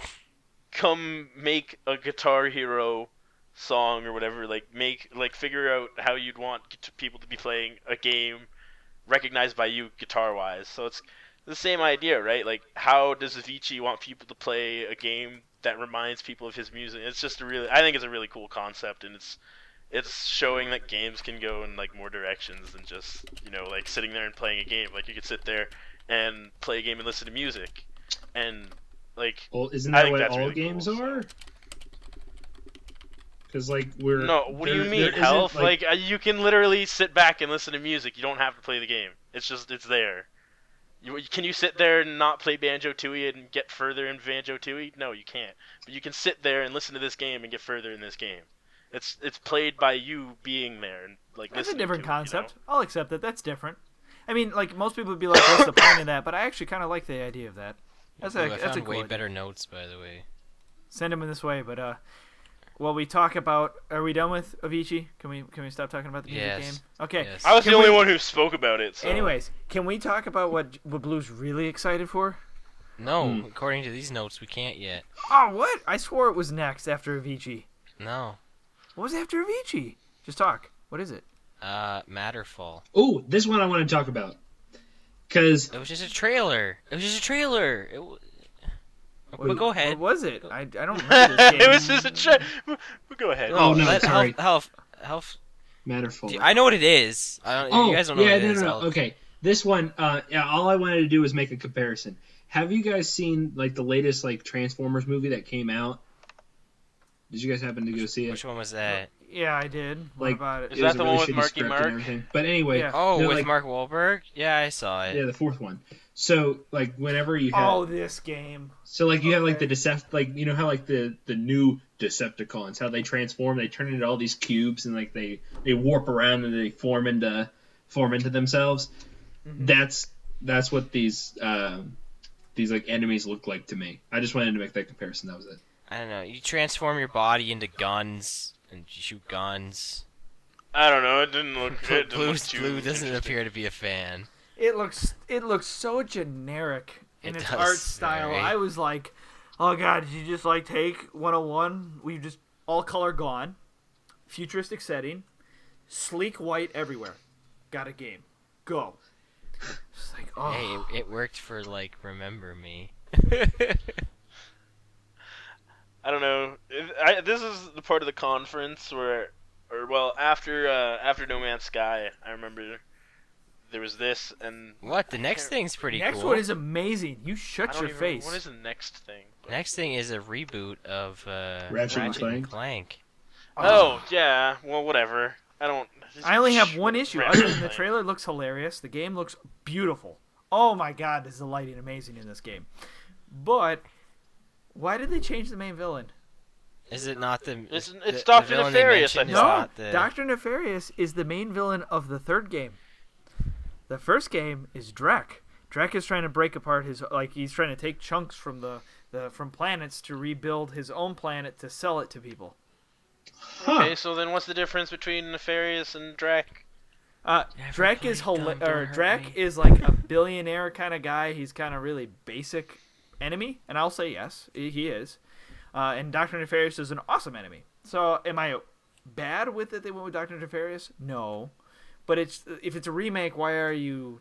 come make a Guitar Hero song or whatever. Like figure out how you'd want people to be playing a game recognized by you guitar wise. So it's the same idea, right? Like, how does Avicii want people to play a game that reminds people of his music? It's just I think it's a really cool concept, and it's showing that games can go in like more directions than just, like sitting there and playing a game. Like, you could sit there and play a game and listen to music, and like, Well, isn't I that think what that's all really games cool, so. are? Because like we're No, what do you there mean, isn't, health? Like, you can literally sit back and listen to music. You don't have to play the game. It's there. Can you sit there and not play Banjo-Tooie and get further in Banjo-Tooie? No, you can't. But you can sit there and listen to this game and get further in this game. It's played by you being there and like That's a listening different to it, concept. I'll accept that. That's different. I mean, like, most people would be like, "What's the point of that?" But I actually kind of like the idea of that. That's Ooh, I that's a found cool way idea. better notes, by the way. Send them in this way. But well, we talk about. Are we done with Avicii? Can we stop talking about the music Yes. game? Okay. Yes. I was Can the only we- one who spoke about it. So. Anyways, can we talk about what Blue's really excited for? No, according to these notes, we can't yet. Oh, what? I swore it was next after Avicii. No. What was after Avicii? Just talk. What is it? Matterfall. Oh, this one I want to talk about. Because It was just a trailer. But go ahead. What was it? I don't remember this game. It was just a Go ahead. Oh, no, let sorry. Health. Matterfall. I know what it is. You guys don't know yeah, what it no, is. no, no. I'll- Okay, this one. Yeah, all I wanted to do was make a comparison. Have you guys seen like the latest like Transformers movie that came out? Did you guys happen to go see it? Which one was that? Yeah, I did. What Like- about it? Is It was that a the really one with shitty Marky script Mark? and everything. But anyway, Yeah. Oh, no, with like- Mark Wahlberg? Yeah, I saw it. yeah, the fourth one. So like whenever you have, Oh, this game. so like you have like okay. the like you know how like the new Decepticons, how they transform, they turn into all these cubes and like they warp around and they form into themselves. Mhm. That's what these like enemies look like to me. I just wanted to make that comparison. That was it. I don't know. You transform your body into guns and you shoot guns. I don't know. It didn't look. It didn't Blue look too doesn't interesting. appear to be a fan. It looks so generic in It its does, art style. right? I was like, oh god, did you just like take 101? We just all color gone, futuristic setting, sleek white everywhere. Got a game. Go. Just like, oh. Hey, it worked for like Remember Me. I don't know. This is the part of the conference after No Man's Sky, I remember there was this and What? The next thing's pretty Next cool. one is amazing. You I shut don't your even, face. What is the next thing? Next thing is a reboot of Ratchet and and Clank. Oh yeah, well whatever. I only have one issue. Ratchet Other and than the Clank. trailer looks hilarious. The game looks beautiful. Oh my god, is the lighting amazing in this game. But why did they change the main villain? Is it not the? It's the Dr. villain they Nefarious, I mentioned is thought. No, not the- Dr. Nefarious is the main villain of the third game. The first game is Drek. Drek is trying to break apart he's trying to take chunks from from planets to rebuild his own planet to sell it to people. Huh. Okay, so then what's the difference between Nefarious and Drek? Drek is played Dumb, Don't Hurt Drek Me? is like a billionaire kind of guy. He's kind of really basic enemy, and I'll say yes, he is. And Dr. Nefarious is an awesome enemy. So am I bad with it? They went with Dr. Nefarious? No, but if it's a remake, why are you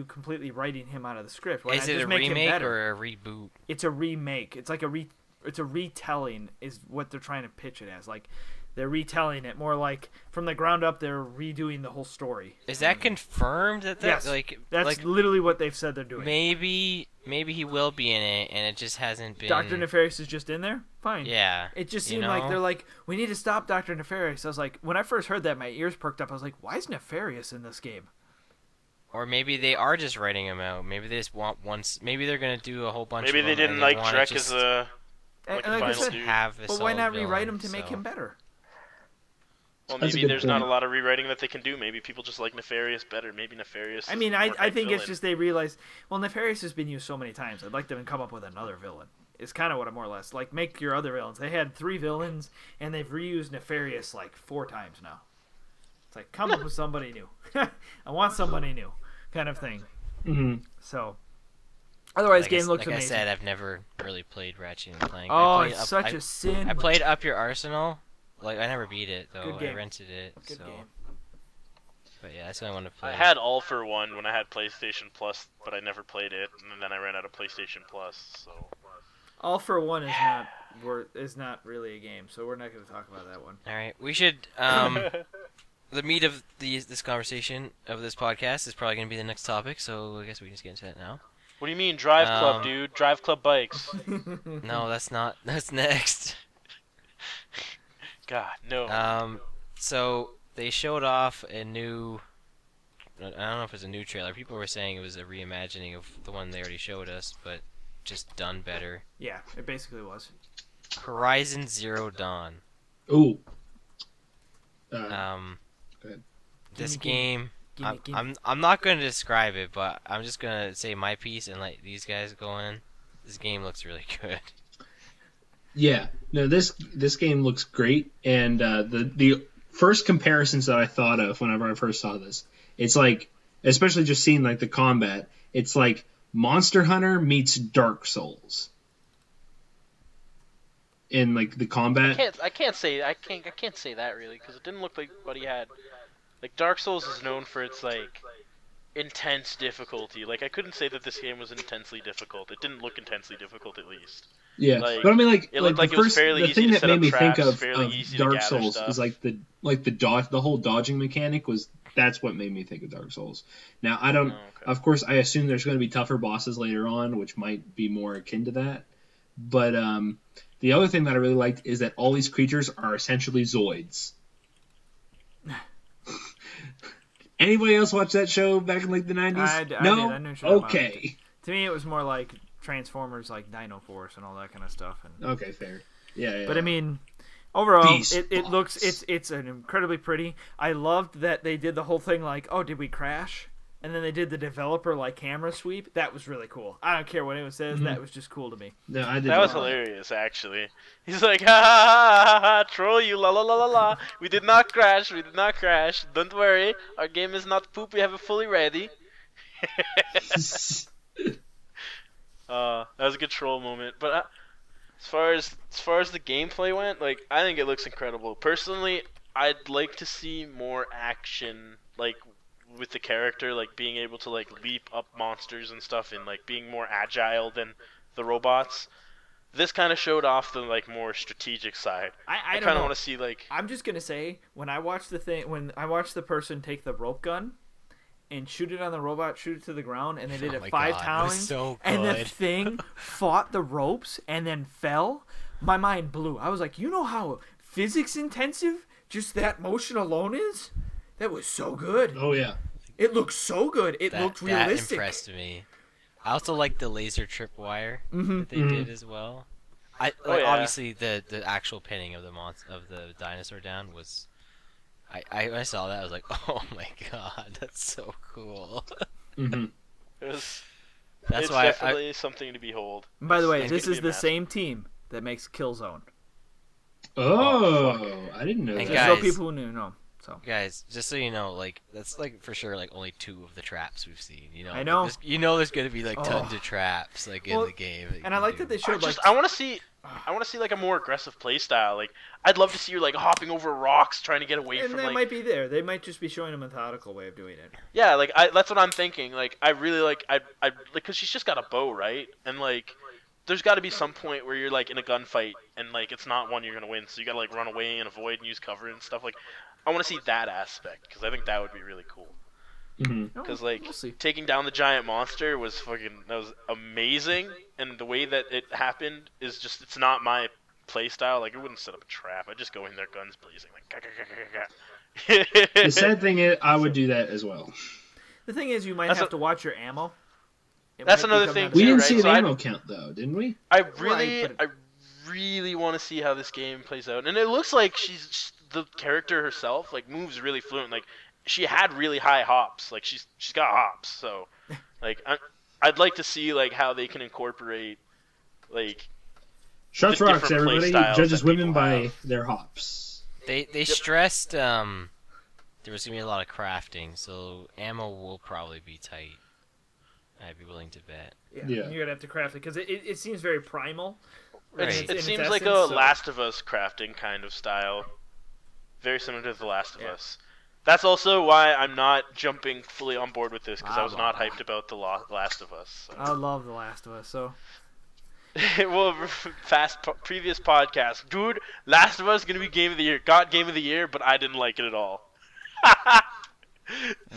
completely writing him out of the script? Why Is not it just a make him remake better? or a reboot? It's a remake. It's like it's a retelling is what they're trying to pitch it as. Like they're retelling it more like from the ground up. They're redoing the whole story. Is that confirmed? Yes, like that's like literally what they've said they're doing. maybe he will be in it and it just hasn't been. Dr. Nefarious is just in there. Fine. Yeah. It just you seemed like know? they're like, we need to stop Dr. Nefarious. I was like, when I first heard that, my ears perked up. I was like, why is Nefarious in this game? Or maybe they are just writing him out. Maybe they just want once. Maybe they're gonna do a whole bunch. Maybe of they them didn't and like wanna Drek just as a And like like I final said, dude. have a but why solid not rewrite villain, him to make so. him better? Well, That's a maybe good there's not a point. lot of rewriting that they can do. Maybe people just like Nefarious better. Maybe Nefarious. I Is mean, the more I hype think it's villain. just they realize, well, Nefarious has been used so many times. I'd like them to come up with another villain. It's kind of what I more or less like. Make your other villains. They had 3 villains, and they've reused Nefarious like 4 times now. It's like come up with somebody new. I want somebody new, kind of thing. Hmm. So, otherwise, Like, game I, looks like I amazing. said, I've never really played Ratchet and Clank. Oh, I played it's such I, a sin. I played Up Your Arsenal. Like I never beat it though. Good I game. rented it. Good so. game. But yeah, that's what I want to play. I had All for One when I had PlayStation Plus, but I never played it, and then I ran out of PlayStation Plus. So All for One is not really a game, so we're not going to talk about that one. All right, we should. The meat of this conversation of this podcast is probably going to be the next topic, so I guess we can just get into that now. what do you mean Drive Club, Um, dude? Drive Club bikes. No, that's not. That's next. God, no. So they showed off a new. I don't know if it's a new trailer. People were saying it was a reimagining of the one they already showed us, but just done better. Yeah, it basically was. Horizon Zero Dawn. Ooh. Um, go ahead. this Gimme, game. gimme. I'm not going to describe it, but I'm just going to say my piece and let these guys go in. This game looks really good. Yeah, no, this game looks great, and the first comparisons that I thought of whenever I first saw this, it's like, especially just seeing like the combat, it's like Monster Hunter meets Dark Souls in like the combat. I can't say that really because it didn't look like what he had. Like Dark Souls is known for its like intense difficulty. Like I couldn't say that this game was intensely difficult. It didn't look intensely difficult at least. Yeah, Like, but I mean, like, it looked like like the it was first, fairly the easy thing to that set made up me think traps, of, fairly easy to Dark gather Souls stuff. is like the whole dodging mechanic was that's what made me think of Dark Souls. Now I don't, Oh, okay. of course, I assume there's going to be tougher bosses later on, which might be more akin to that. But the other thing that I really liked is that all these creatures are essentially Zoids. Anybody else watch that show back in like the 90s? I did. No? I knew shit about Okay. To me, it was more like Transformers, like Dino Force and all that kind of stuff. And Okay, fair. Yeah. but I mean, overall, Beast it looks boss. it's an incredibly pretty. I loved that they did the whole thing like, oh, did we crash? And then they did the developer like camera sweep. That was really cool. I don't care what anyone says. That was just cool to me. No, I did. That was hilarious, actually. He's like, ha ha ha ha ha, troll you, la la la la la. We did not crash, we did not crash. Don't worry, our game is not poop, we have it fully ready. That was a good troll moment. But as far as the gameplay went, like I think it looks incredible. Personally, I'd like to see more action, like with the character, like being able to like leap up monsters and stuff, and like being more agile than the robots. This kind of showed off the like more strategic side. I kind don't of know. want to see like I'm just gonna say when I watched the person take the rope gun and shoot it on the robot, shoot it to the ground, and they did Oh it my 5 God, it was times, so and the good. thing fought the ropes and then fell. My mind blew. I was like, you know how physics intensive just that motion alone is? That was so good. Oh yeah. It looked so good. It looked That realistic. impressed me. I also like the laser tripwire Mhm. that they did as well. I Oh, like, yeah. obviously the actual pinning of the dinosaur down was. When I saw that I was like, oh my god, that's so cool. Hmm. it's That's why definitely something to behold. And by the way, It's this gonna is be a the mess. same team that makes Killzone. Oh, I didn't know And that. There's guys- no people who knew. No. So guys, just so you know, like that's like for sure like only 2 of the traps we've seen. You know, I know. There's gonna be like tons Oh. of traps like Well, in the game. and I like that they showed like I want to see like a more aggressive play style. Like I'd love to see you like hopping over rocks trying to get away and from that like might be there. They might just be showing a methodical way of doing it. yeah, like that's what I'm thinking. Like I really like I like because she's just got a bow, right? And like there's got to be some point where you're like in a gunfight and like it's not one you're gonna win, so you gotta like run away and avoid and use cover and stuff. Like I want to see that aspect because I think that would be really cool. Hmm. Because like we'll see. taking down the giant monster was that was amazing, and the way that it happened is just it's not my play style. Like I wouldn't set up a trap. I'd just go in there guns blazing like. The sad thing is, I would do that as well. The thing is, you might That's have a- to watch your ammo. It That's might another become thing, not We as- didn't right, see an so I- ammo count though, didn't we? I really but- want to see how this game plays out, and it looks like the character herself like moves really fluent. Like she had really high hops. Like she's got hops. So like I'd like to see like how they can incorporate like Shots the rocks, different play everybody. styles Judges that women people by have. their hops. They stressed there was gonna be a lot of crafting, so ammo will probably be tight. I'd be willing to bet. Yeah. You're gonna have to craft it because it seems very primal. Right. in It its seems like essence, a so- Last of Us crafting kind of style. Very similar to The Last of Us. That's also why I'm not jumping fully on board with this, because I was not hyped about The Last of Us. I love The Last of Us. So Well, previous podcast. Dude, Last of Us going to be Game of the Year. Got Game of the Year, but I didn't like it at all.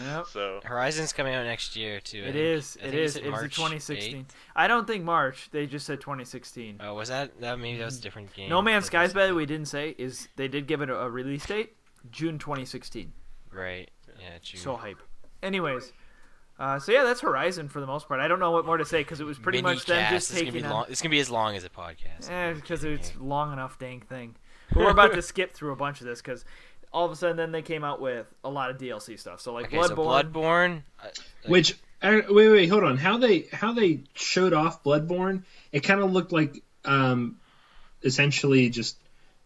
yep. So Horizon's coming out next year too. It is. I It think you is. said It's the March 2016. 8th. I don't think March. They just said 2016. Oh, was that maybe that was a different game? No Man's That Skies, was- by the way, we didn't say is they did give it a release date, June 2016. Right. Yeah, June. So hype. Anyways, so yeah, that's Horizon for the most part. I don't know what more to say because it was pretty much them Mini-cast. just It's gonna be taking long. It's gonna be as long as a podcast. because it's long enough, dang thing. But we're about to skip through a bunch of this because all of a sudden then they came out with a lot of DLC stuff. So like Okay, so Bloodborne. Which wait, hold on. How they showed off Bloodborne? It kind of looked like essentially just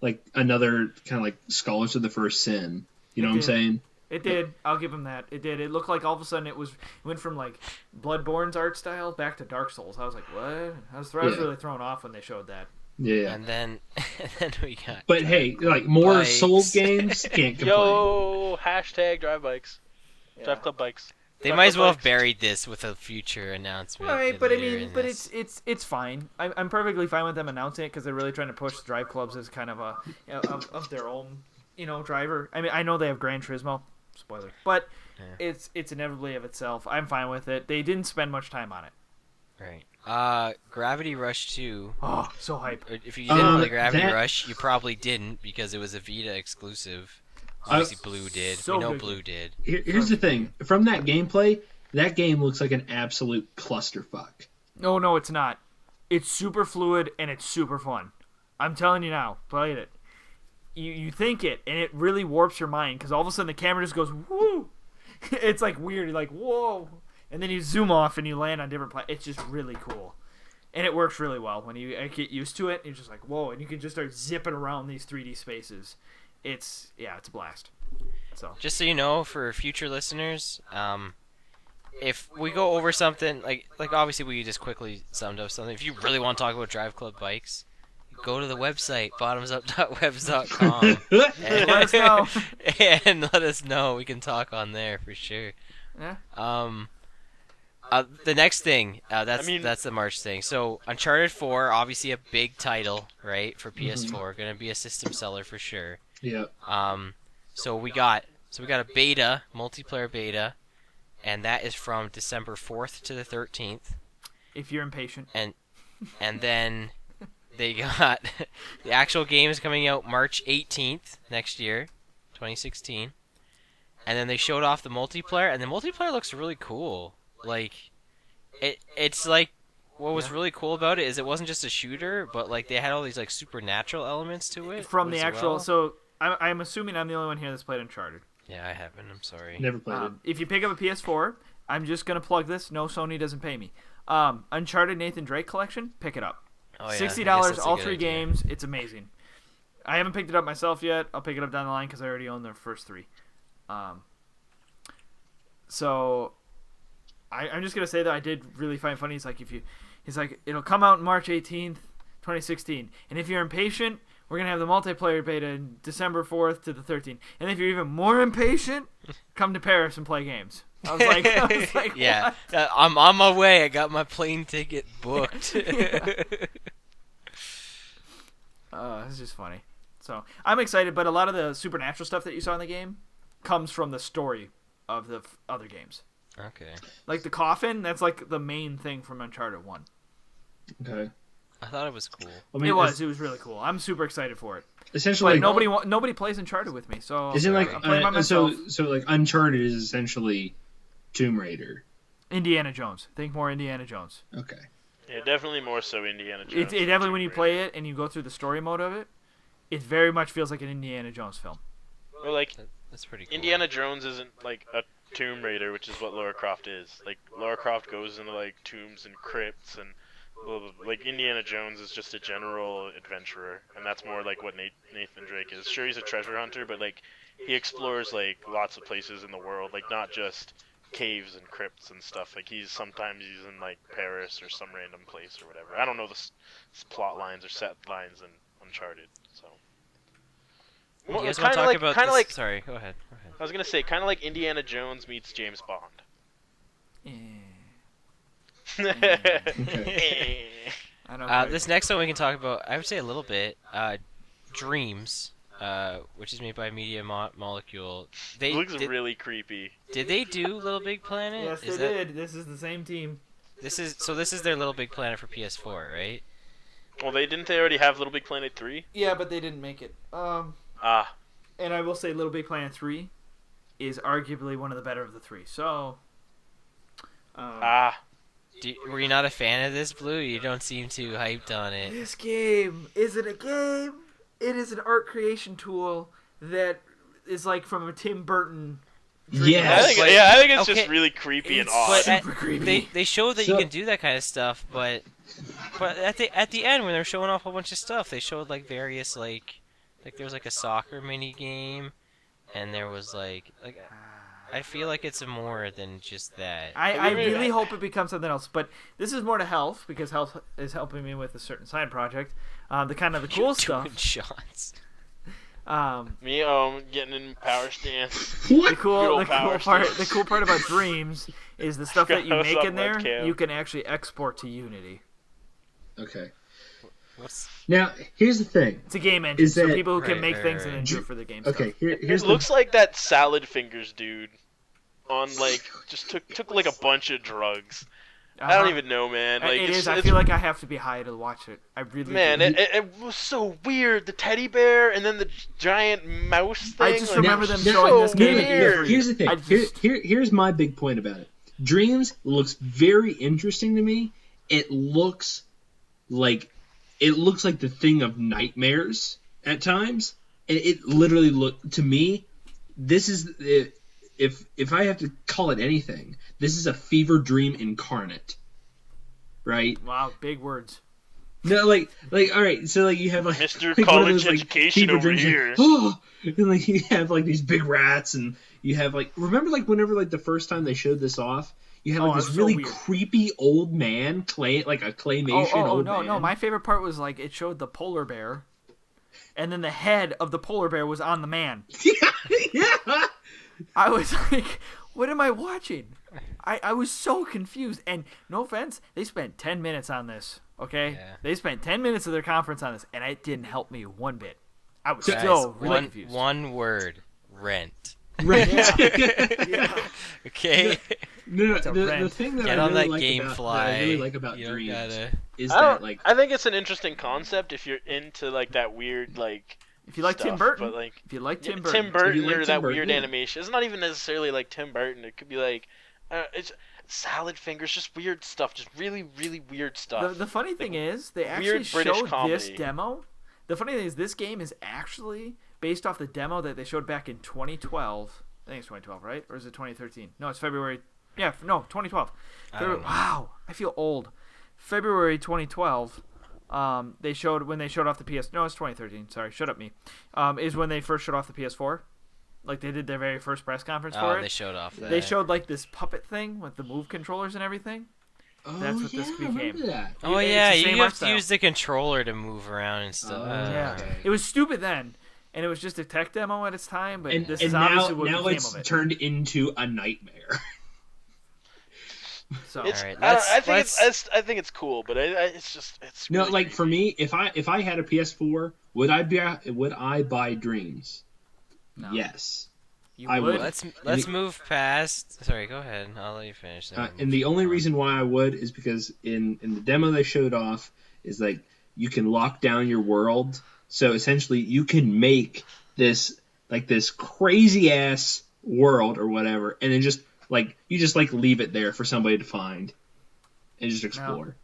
like another kind of like Scholars of the First Sin. You know what I'm did. saying? It did. I'll give them that. It did. It looked like all of a sudden it went from like Bloodborne's art style back to Dark Souls. I was like, what? I was really thrown off when they showed that. Yeah. And then we got. But hey, like more bikes. Souls games, can't complain. Yo, hashtag drive bikes. Yeah. Drive club bikes. They Drive might as club well have bikes. buried this with a future announcement. Right, but I later mean, in but this. it's fine. I'm perfectly fine with them announcing it because they're really trying to push drive clubs as kind of a of their own driver. I mean, I know they have Gran Turismo, spoiler, but it's inevitably of itself. I'm fine with it. They didn't spend much time on it. Right. Gravity Rush 2. Oh, so hype. Or if you didn't play Gravity that- Rush, you probably didn't because it was a Vita exclusive. Obviously, Blue did. so We know good. Blue did. Here's the thing. From that gameplay, that game looks like an absolute clusterfuck. No, it's not. It's super fluid and it's super fun. I'm telling you now, play it. You think it, and it really warps your mind because all of a sudden the camera just goes woo. It's like weird. You're like whoa, and then you zoom off and you land on different It's just really cool, and it works really well when you get used to it. You're just like whoa, and you can just start zipping around these 3D spaces. It's a blast. So Just so you know, for future listeners, if we go over something like obviously we just quickly summed up something. If you really want to talk about Drive Club bikes, go to the website bottomsup.webs.com let us know. and let us know. We can talk on there for sure. Yeah. The next thing, that's I mean- the March thing. So Uncharted 4, obviously a big title, right, for PS4, gonna be a system seller for sure. Yeah. So we got a beta, multiplayer beta, and that is from December 4th to the 13th, If you're impatient. and then they got the actual game is coming out March 18th next year, 2016, and then they showed off the multiplayer, and the multiplayer looks really cool. Like, it's like what was really cool about it is it wasn't just a shooter, but like they had all these like supernatural elements to it From the as actual, well. so I'm assuming I'm the only one here that's played Uncharted. Yeah, I haven't. I'm sorry. Never played it. If you pick up a PS4, I'm just gonna plug this. No, Sony doesn't pay me. Uncharted Nathan Drake collection, pick it up. Oh, yeah. I $60, guess that's a all good 3 idea. games. It's amazing. I haven't picked it up myself yet. I'll pick it up down the line because I already own the first 3. So I'm just gonna say that I did really find funny. He's like it'll come out March 18th, 2016, and if you're impatient, we're gonna have the multiplayer beta December 4th to the 13th, and if you're even more impatient, come to Paris and play games. I was like, yeah, what? I'm on my way. I got my plane ticket booked. It's just funny. So I'm excited, but a lot of the supernatural stuff that you saw in the game comes from the story of the other games. Okay. Like the coffin, that's like the main thing from Uncharted 1. Okay. I thought it was cool. I mean, It was really cool. I'm super excited for it. essentially. But Like, nobody plays Uncharted with me, so isn't like I'm playing by so myself. so like Uncharted is essentially Tomb Raider. Indiana Jones. Think more Indiana Jones. Okay. Yeah, definitely more so Indiana Jones. It definitely when you play it and you go through the story mode of it, it very much feels like an Indiana Jones film. Or like That's pretty cool. Indiana Jones isn't like a Tomb Raider, which is what Lara Croft is. Like Lara Croft goes into like tombs and crypts and blah, blah, blah. Like Indiana Jones is just a general adventurer, and that's more like what Nathan Drake is. Sure, he's a treasure hunter, but like he explores like lots of places in the world, like not just caves and crypts and stuff. Like he's in like Paris or some random place or whatever. I don't know the plot lines or set lines in Uncharted, so. You guys want to Kinda talk like- about kinda this? like- Sorry, go ahead. I was gonna say, kind of like Indiana Jones meets James Bond. I don't This next one we can talk about, I would say a little bit. Dreams, which is made by Media Molecule. It looks really creepy. Did they do Little Big Planet? Yes, Is they that- did. This is the same team. This is their Little Big Planet for PS4, right? Well, didn't they already have Little Big Planet 3? Yeah, but they didn't make it. Ah, And I will say Little Big Planet 3 is arguably one of the better of the three. So, Were you not a fan of this, Blue? You don't seem too hyped on it. this game isn't a game. It is an art creation tool that is like from a Tim Burton. Yes. I think But- it's okay, just really creepy and it's odd. super creepy. They show that So- you can do that kind of stuff, but at the end when they're showing off a whole bunch of stuff, they showed like various like there was like a soccer mini game, and there was like I feel like it's more than just that. I really hope it becomes something else, but this is more to health because health is helping me with a certain side project. The kind of the cool stuff. Doing shots. Me, getting in power stance. The What? cool power part. stance. The cool part about Dreams is the stuff that you Goes make on in there. webcam. You can actually export to Unity. Okay. What's Now, here's the thing. It's a game engine, Is so that- people who can Right, make right, things right. and then do it for the game Okay, stuff. here's It looks like that Salad Fingers dude on like just took like a bunch of drugs. I don't even know, man. Like it is. I it's- feel like I have to be high to watch it. I really Man, do. it was so weird. The teddy bear and then the giant mouse thing. I just like, remember it was them so showing this game. weird. Here's the thing. I just- Here's my big point about it. Dreams looks very interesting to me. It looks like the thing of nightmares at times. And it literally to me. This is if I have to call it anything, this is a fever dream incarnate. Right? Wow, big words. No, like, all right. So, like, you have like Mr. like, one of College those, like, Education fever over dreams, like, here. oh, and like you have like these big rats, and you have like remember like whenever like the first time they showed this off, you had like Oh, this it's so really weird. creepy old man like a claymation old man. No! My favorite part was like it showed the polar bear, and then the head of the polar bear was on the man. yeah. I was like, what am I watching? I was so confused. And no offense, they spent 10 minutes on this, okay? Yeah. They spent 10 minutes of their conference on this, and it didn't help me one bit. I was Guys, still really confused. one word, rent. Right. Yeah. Okay, No, a the rent. thing that get I on really that like game about, fly. that I really like about You don't Dreams gotta- is I that don't. like I think it's an interesting concept if you're into like that weird like. If you like stuff, Tim Burton, but like if you like Tim Tim Burton, Burton like or Tim that Burton, weird yeah. animation. It's not even necessarily like Tim Burton. It could be like, it's Salad Fingers, just weird stuff, just really, really weird stuff. the funny thing is, they actually weird British showed this comedy. demo. The funny thing is, this game is actually based off the demo that they showed back in 2012. I think it's 2012, right? Or is it 2013? No, it's February. Yeah, no, 2012. I don't know. Wow, I feel old. February 2012. When they showed off the PS. No, it's 2013. Sorry, shut up, me. Is when they first showed off the PS4. Like they did their very first press conference for Oh, it. they showed off that. They showed like this puppet thing with the move controllers and everything. That's what this I became. remember that. Oh It's yeah, the you same have art to style. use the controller to move around and stuff. Oh, Yeah, okay. it was stupid then, and it was just a tech demo at its time. But And, this and is now obviously what became it's of it. turned into a nightmare. So It's, Alright, I think it's cool, but it's No, really like creepy. for me, if I had a PS4, would I buy Dreams? no. Yes. You I would. would. Let's move past. Sorry, go ahead. I'll let you finish. then we'll And move the only on. reason why I would is because in the demo they showed off is like you can lock down your world. So essentially you can make this crazy ass world or whatever, and then just leave it there for somebody to find and just explore.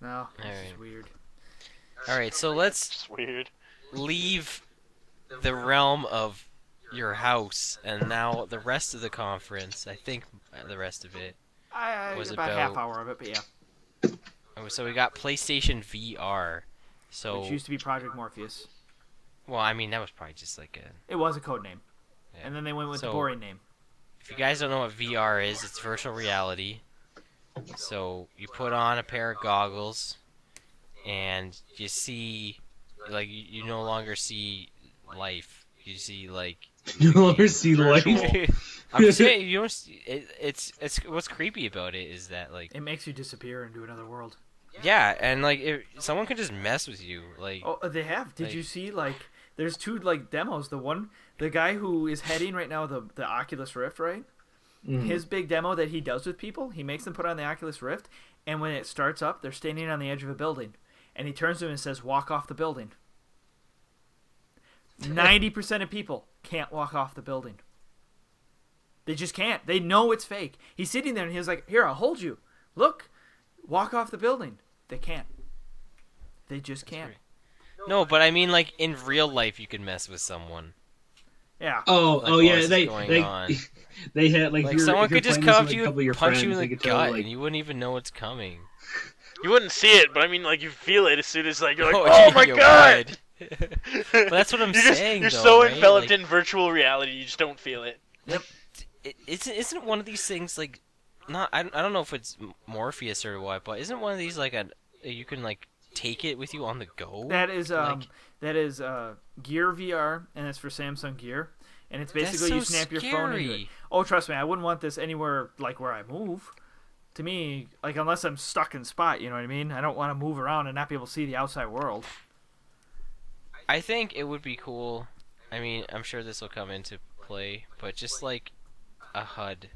No, it's Alright. just weird. All right, so let's It's weird. leave the realm of your house, and now the rest of the conference, I think the rest of it, was about a about half hour of it, but yeah. so we got PlayStation VR. So Which used to be Project Morpheus. well, I mean that was probably just like a. It was a code name. Yeah. And then they went with the So- boring name. If you guys don't know what VR is, it's virtual reality. So you put on a pair of goggles, and you see, like you no longer see life. You see like. You no longer see life. Virtual. I'm saying you don't. It's what's creepy about it is that like It makes you disappear into another world. yeah, and like someone could just mess with you like Oh, they have. Did Like- you see there's two demos. The guy who is heading right now the Oculus Rift, right? Mhm. His big demo that he does with people, he makes them put on the Oculus Rift, and when it starts up, they're standing on the edge of a building, and he turns to them and says, "Walk off the building." 90% of people can't walk off the building. They just can't. They know it's fake. He's sitting there and he's like, "Here, I'll hold you. Look, walk off the building." They can't. They just can't. no, but I mean like in real life you could mess with someone. Yeah. Oh, Like, oh what yeah, is they going they on? they had like, Like if you're- someone if you're could just playing this come up with to a you couple of your and punch friends, you in they the could tell, gut, like, and you wouldn't even know what's coming. You wouldn't see it, but I mean, like you feel it as soon as like you're like, Oh, oh yeah, my you god. would. But that's what I'm saying, You're though, so right? enveloped Like- in virtual reality, you just don't feel it. Isn't one of these things like not I don't know if it's Morpheus or what, but isn't one of these like a you can like take it with you on the go? That is Like- Gear VR, and it's for Samsung Gear, and it's basically That's you so snap your phone into it. scary. Oh, trust me, I wouldn't want this anywhere like where I move. To me, like unless I'm stuck in spot, you know what I mean? I don't want to move around and not be able to see the outside world. I think it would be cool. I mean, I'm sure this will come into play, but just like a HUD.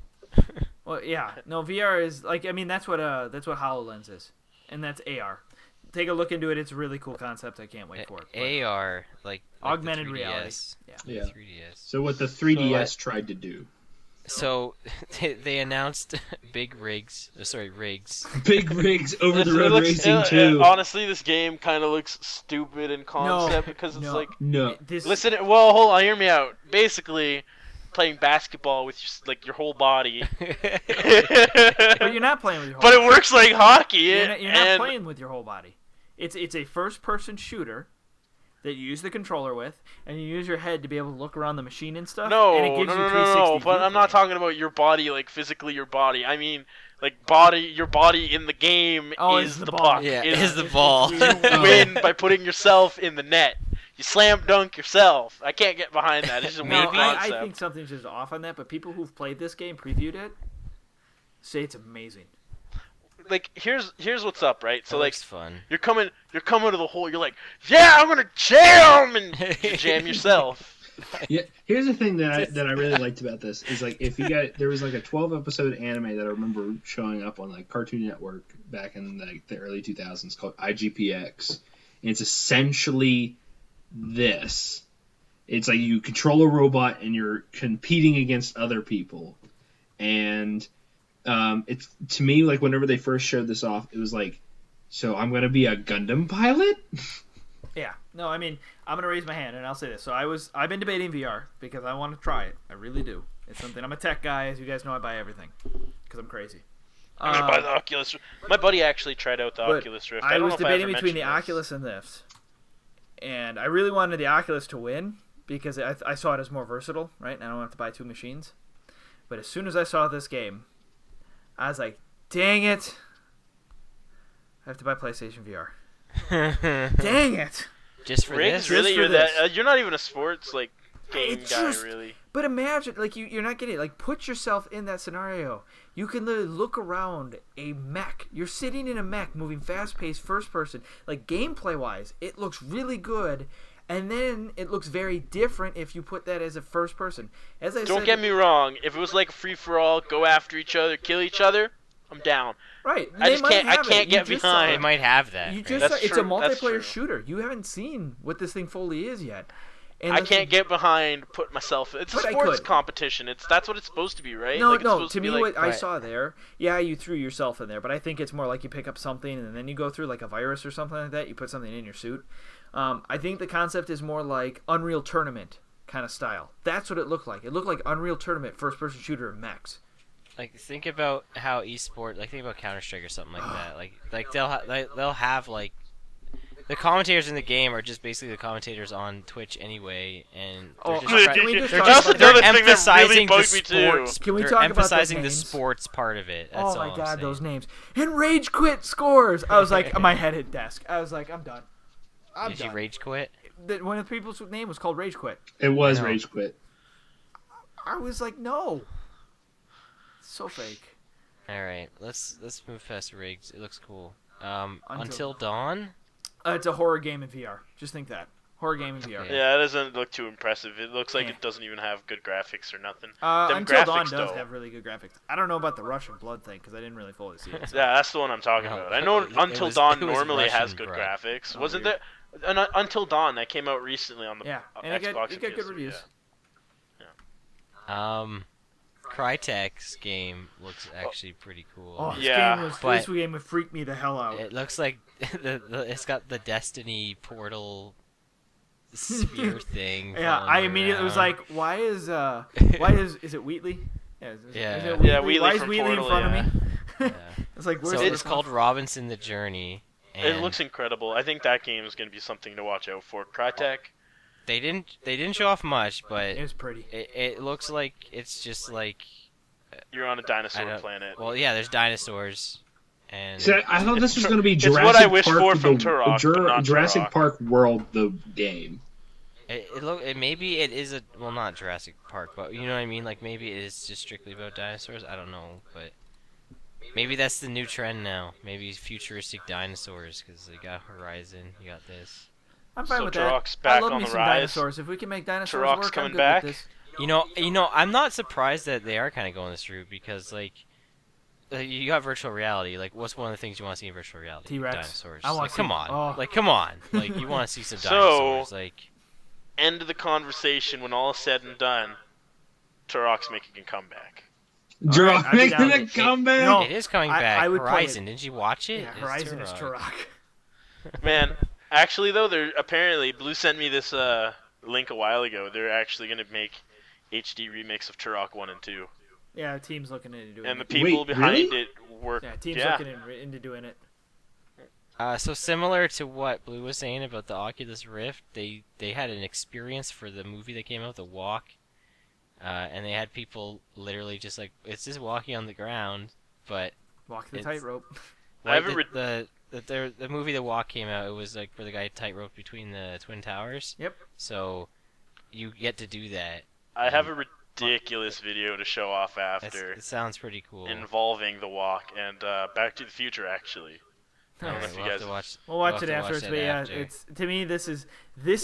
Well, yeah, no, VR is like that's what HoloLens is, and that's AR. Take a look into it. It's a really cool concept. I can't wait for it. But- AR, like the Augmented 3DS. reality. Yeah. Yeah. 3DS. So what the 3DS So, tried to do. So they announced rigs. Big rigs over the It road looks- racing too. honestly, this game kind of looks stupid in concept because it's no. like, No. This, listen, well, hold on, hear me out. Basically, playing basketball with just, like your whole body. but you're not playing with your whole But it body. works like hockey. You're not and playing with your whole body. It's a first-person shooter that you use the controller with, and you use your head to be able to look around the machine and stuff. No, and it gives no, you no, 360 no, no. But I'm not viewplay. talking about your body, like physically your body. I mean, like your body in the game Oh, is is the the ball. puck. Yeah, Is- is the ball. You win by putting yourself in the net. You slam dunk yourself. I can't get behind that. It's just a No, weird concept. I think something's just off on that. But people who've played this game, previewed it, say it's amazing. Like here's what's up, right? So That like looks fun. you're coming to the hole. You're like, yeah, I'm gonna jam, and you jam yourself. Yeah, here's the thing that I really liked about this is like if you got there was like a 12 episode anime that I remember showing up on like Cartoon Network back in like the early 2000s called IGPX, and it's essentially this. It's like you control a robot and you're competing against other people, and it's to me like whenever they first showed this off, it was like, so I'm gonna be a Gundam pilot. Yeah. No, I mean, I'm gonna raise my hand and I'll say this. So I've been debating VR because I want to try it. I really do. It's something. I'm a tech guy, as you guys know. I buy everything because I'm crazy. I'm gonna buy the Oculus. My buddy actually tried out the but Oculus Rift. I don't was know if debating ever between the mentioned this. Oculus and this, and I really wanted the Oculus to win because I saw it as more versatile, right? And I don't have to buy two machines. But as soon as I saw this game, I was like, "Dang it! I have to buy PlayStation VR. Dang it!" Just for Riggs, this. really? for You're this. that? You're not even a sports like game It's guy, just- really. But imagine, like, you're not getting it. Like, put yourself in that scenario. You can literally look around a mech. You're sitting in a mech, moving fast-paced, first-person. Like, gameplay-wise, it looks really good. And then it looks very different if you put that as a first-person. As I Don't said, get me wrong. If it was like free for all, go after each other, kill each other, I'm down. right? I they just might can't- I have it. can't You get just behind. saw They it. might have that. You right? just That's saw, it's a true, that's multiplayer true. shooter. You haven't seen what this thing fully is yet. And I the can't thing- get behind put myself. It's a But I sports could. competition. That's what it's supposed to be, right? No, like, it's no. supposed To be me, like, what I Right. saw there, yeah, you threw yourself in there, but I think it's more like you pick up something and then you go through like a virus or something like that. You put something in your suit. I think the concept is more like Unreal Tournament, kind of style. That's what it looked like. It looked like Unreal Tournament first-person shooter in mechs. Like, think about how esport, like, think about Counter-Strike or something like that. Like they'll have, like, the commentators in the game are just basically the commentators on Twitch anyway, and they're just, can we just they're talk just about they're another thing that really emphasizing the bugged me too. sports. Can we they're talk about those emphasizing the names? sports part of it. That's Oh all my I'm god, saying. those names. And Rage Quit scores! I was like, my head hit desk. I was like, I'm done. I'm Did done. you rage quit? One of the people's name was called Rage Quit. It was I know. Rage Quit. I was like, no. So fake. All right, let's move past rigs. It looks cool. Until Dawn. It's a horror game in VR. Just think that. Horror game in VR. Okay. Yeah, it doesn't look too impressive. It looks like Yeah. it doesn't even have good graphics or nothing. Them Until Dawn graphics, does though. have really good graphics. I don't know about the Russian blood thing because I didn't really fully see it. So. Yeah, that's the one I'm talking No, about. I know it Until was- Dawn it was normally has Russian, good bro. graphics. Oh, Wasn't weird. there Until Dawn that came out recently on the Yeah, and Xbox it got good PS3, reviews. yeah. Crytek's game looks actually pretty cool. Oh, this Yeah, but- this game would freak me the hell out. It looks like it's got the Destiny portal sphere thing. Yeah, following I you immediately was around. like, why is it Wheatley? Yeah, Yeah. is it Yeah, Wheatley? Wheatley Why is from Wheatley Portal, in front of me? Yeah. It's like, where's So this it's called from? Robinson the Journey. It And looks incredible. I think that game is going to be something to watch out for. Crytek. they didn't show off much, but It was pretty. it looks like it's just like You're on a I dinosaur don't- planet. well, yeah, there's dinosaurs, and See, I thought this was going to be It's Jurassic what I wish Park, for from the, Turok, but not Jurassic Turok. Park World, the game. maybe it is not Jurassic Park, but you know what I mean. Like maybe it is just strictly about dinosaurs. I don't know, but maybe that's the new trend now. Maybe futuristic dinosaurs because they got Horizon, you got this. I'm fine So with that. Turok's I back love on me the some rise. dinosaurs. If we can make dinosaurs Turok's work, coming I'm good back. with this. You know, I'm not surprised that they are kind of going this route because like. You got virtual reality. Like, what's one of the things you want to see in virtual reality? T-Rex. Dinosaurs. I wanna Like, see- come on. oh. Like, come on. Like, you want to see some So- dinosaurs. Like, End of the conversation when all is said and done. Turok's making a comeback. Jurassic I'd be down making a with it. comeback. No. it is coming I- back. I would play Horizon. it. Didn't you watch it? Yeah, It's Horizon is Turok. Turok. Man, actually though, they're apparently Blue sent me this link a while ago. They're actually gonna make HD remakes of Turok 1 and 2, Yeah, the team's looking into doing and the it. people Wait, behind really? it work. Yeah, team's Yeah, looking into doing it. So similar to what Blue was saying about the Oculus Rift, they had an experience for the movie that came out, The Walk, and they had people literally just like it's just walking on the ground, but Walk the It's- tightrope. I have like a the movie The Walk came out. It was like where the guy tightrope between the twin towers. Yep. So you get to do that. I have a ridiculous video to show off That's, after it sounds pretty cool. involving the walk and Back to the Future actually. I don't know Alright, if you we'll have guys- to watch. We'll watch have it to afterwards, that but yeah, after. it's to me this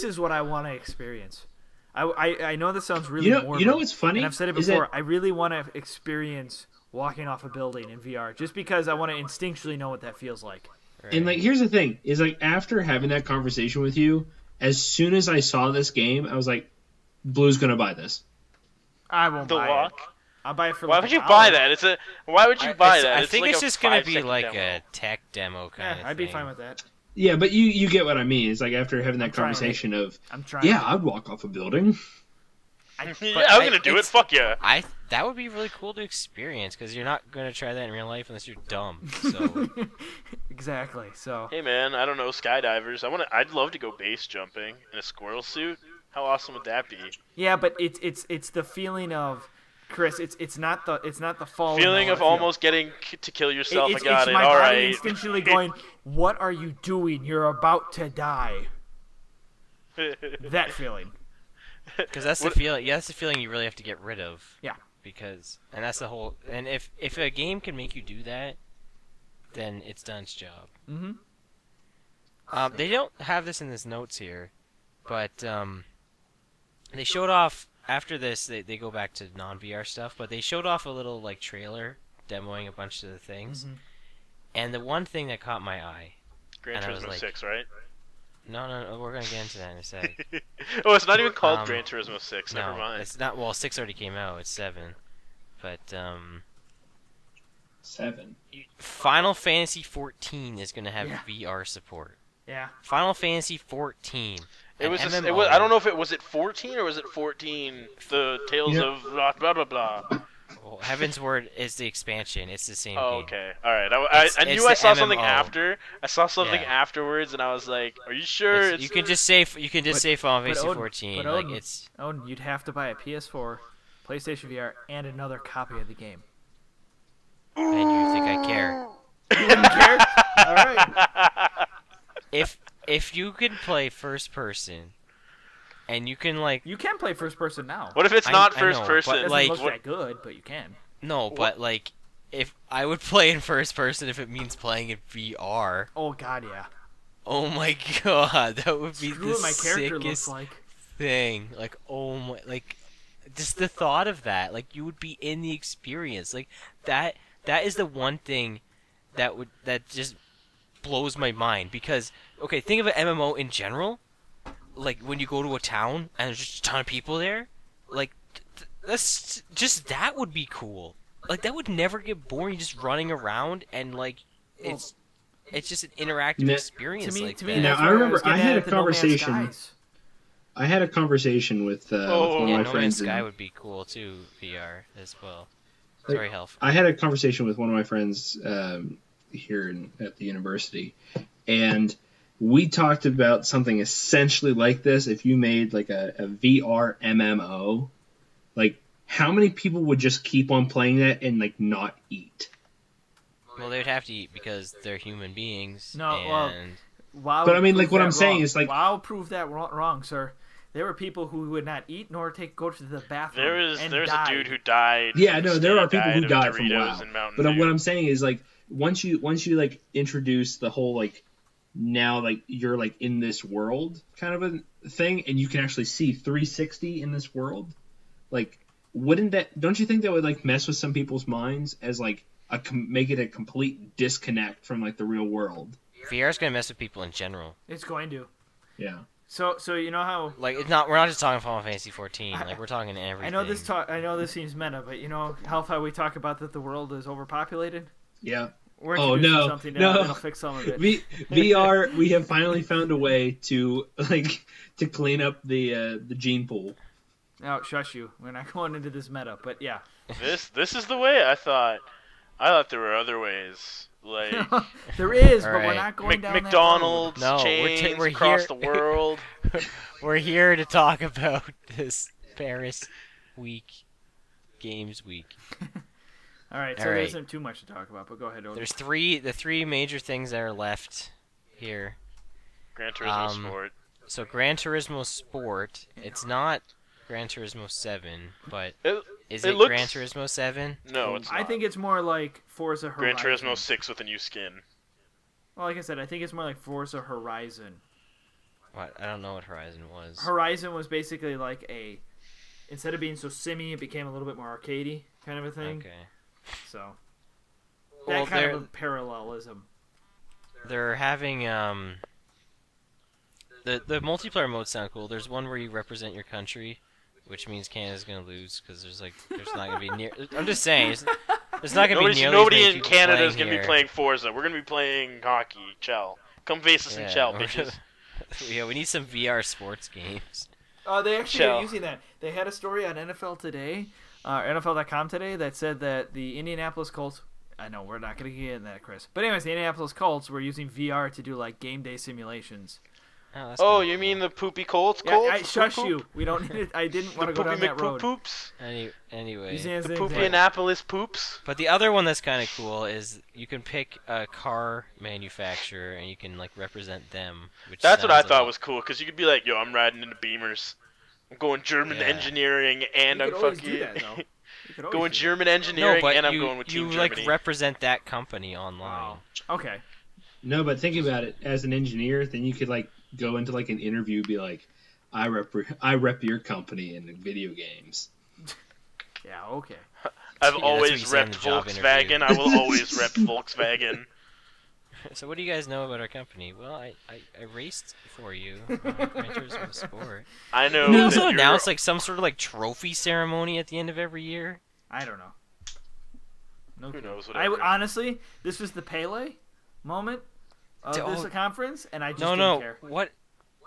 is what I want to experience. I know this sounds really You know morbid, what's funny? and I've said it is before. that- I really want to experience walking off a building in VR, just because I want to instinctually know what that feels like. And like, here's the thing: is like after having that conversation with you, as soon as I saw this game, I was like, "Blue's gonna buy this." I won't The buy walk. it. I'll buy it for. Why like would you $1. buy that? Why would you buy that? I think like it's a just gonna be 5-second like demo. a tech demo kind Yeah, of I'd be thing. fine with that. Yeah, but you get what I mean. It's like after having that I'm trying it. conversation of, I'm trying. yeah, I'd walk off a building. Yeah, I'm gonna do it. it's- Fuck yeah. That would be really cool to experience because you're not gonna try that in real life unless you're dumb. So Exactly. So Hey man, I don't know, skydivers. I'd love to go base jumping in a squirrel suit. How awesome would that be? yeah, but it's the feeling of Chris. It's not the falling. Feeling I of wanna feel. almost getting to kill yourself. It's I got it. my All body right. instinctually going, "What are you doing? You're about to die." That feeling. because that's the What- feeling. Yeah, that's the feeling you really have to get rid of. Yeah. Because that's the whole. And if a game can make you do that, then it's done its job. Mm-hmm. They don't have this in this notes here, but they showed off after this. They go back to non VR stuff, but they showed off a little like trailer demoing a bunch of the things. Mhm. And the one thing that caught my eye. Gran And I was Turismo like- 6, right? No, we're gonna get into that in a sec. Oh, it's not even called Um, Gran Turismo 6. No, Never mind. it's not. Well, 6 already came out. It's 7, but 7. Final Fantasy 14 is gonna have Yeah. VR support. Yeah. Final Fantasy 14. It An was. MMO. It was. I don't know if it was it 14 or was it 14. The Tales Yeah. of blah blah blah blah. Well, Heaven's Word is the expansion. It's the same Oh, game. okay. All right. It's- I it's knew I the saw something MMO. after. I saw something Yeah. afterwards, and I was like, "Are you sure?" You can just say Final Fantasy Odin- 14. but Like Odin- it's Oh, you'd have to buy a PS4, PlayStation VR, and another copy of the game. and you think I care? You wouldn't care? All right. If you can play first person, and you can like You can play first person now. What if it's I- not I first know, person? but, It doesn't like, look what- that good, but you can. no, but like if I would play in first person if it means playing in VR. Oh God, yeah. Oh my god, that would be Screw the what my character looks sickest like. thing. Like oh my, like just the thought of that. Like you would be in the experience. Like that is the one thing that just blows my mind because okay, think of an MMO in general. Like when you go to a town and there's just a ton of people there, like that's just that would be cool. Like that would never get boring. Just running around and like it's just an interactive Ne- experience. To like me, that. Now, that's I where remember was getting I had at a at the No Man's conversation- Skies. I had a conversation with one Yeah, of Yeah, my No friends. Man's Sky in- would be cool too, VR as well. Like, Sorry, Health. I had a conversation with one of my friends here at the university, and we talked about something essentially like this. If you made like a VR MMO, like how many people would just keep on playing that and like not eat? Well, they'd have to eat because they're human beings. No, well, and WoW But I mean, proved like, what that I'm saying wrong. is, like- WoW proved that wrong, sir. There were people who would not eat nor go to the bathroom. There's and a died. dude who died. Yeah, from no, a there are steady people who diet die of from Doritos WoW. and Mountain But Dew. what I'm saying is like once you like introduce the whole like now like you're like in this world kind of a thing and you can actually see 360 in this world, like don't you think that would like mess with some people's minds as like make it a complete disconnect from like the real world? VR is gonna mess with people in general. It's going to. Yeah. So you know how Like it's not. We're not just talking Final Fantasy 14. Like we're talking everything. I know this seems meta, but you know how we talk about that the world is overpopulated. Yeah. We're Oh, introducing no, something no. that'll fix some of it. VR, we have finally found a way to to clean up the gene pool. No, shush you. We're not going into this meta, but yeah. This is the way I thought. I thought there were other ways. Like There is, but we're Alright. not going down McDonald's No, chains we're across here- the world. We're here to talk about this Paris week, Games Week. that road. All right, so there Alright. isn't too much to talk about, but go ahead, Odin. There's the three major things that are left here. Gran Turismo Um, Sport. So Gran Turismo Sport. It's not Gran Turismo 7, but It, is it it looks- Gran Turismo 7? no, it's not. I think it's more like Forza Gran Horizon. Turismo 6 with a new skin. Well, like I said, I think it's more like Forza Horizon. What? I don't know what Horizon was. Horizon was basically like instead of being so simmy, it became a little bit more arcadey kind of a thing. Okay. So Well, that kind they're of a parallelism. they're having the multiplayer modes sound cool. There's one where you represent your country, which means Canada's gonna lose because there's not gonna be near. I'm just saying, there's not gonna be nearly Nobody as many in people Canada playing is gonna here. be playing Forza. We're gonna be playing hockey. Chell. Come face us in Chell, we're bitches. gonna- yeah, we need some VR sports games. They actually Shell. are using that. They had a story on NFL Today, NFL.com today, that said that the Indianapolis Colts. I know we're not going to get into that, Chris. But anyways, the Indianapolis Colts were using VR to do like game day simulations. Oh, that's Oh, kinda you cool. mean the poopy Colts? Yeah, Colts? shush Poop, you. We don't need it. I didn't want The to go poopy down that road. McPoop-poops? Anyway, Using it as The an example. Poopy-Annapolis Poops? but the other one that's kind of cool is you can pick a car manufacturer and you can like represent them. Which That's what I sounds a thought lot- was cool, because you could be like, yo, I'm riding into Beamers. I'm going German Yeah. engineering, and You I'm could always fucking... do that, though. You could always going do that. German No, engineering, but and I'm you, going with Team you like Germany. represent that company online. Wow. Okay. No, but think about it. As an engineer, then you could like go into like an interview, be like, I rep your company in the video games. Yeah. Okay. I've Yeah, that's what you always say in the repped job Volkswagen. interview. I will always rep Volkswagen. So what do you guys know about our company? Well, I raced for you. Gran Turismo Sport. I know. We that also you're- announce like some sort of like trophy ceremony at the end of every year. I don't know. No Who clue. knows, I whatever. honestly, this was the Pele moment of Oh. this conference, and I just No, didn't no. care. What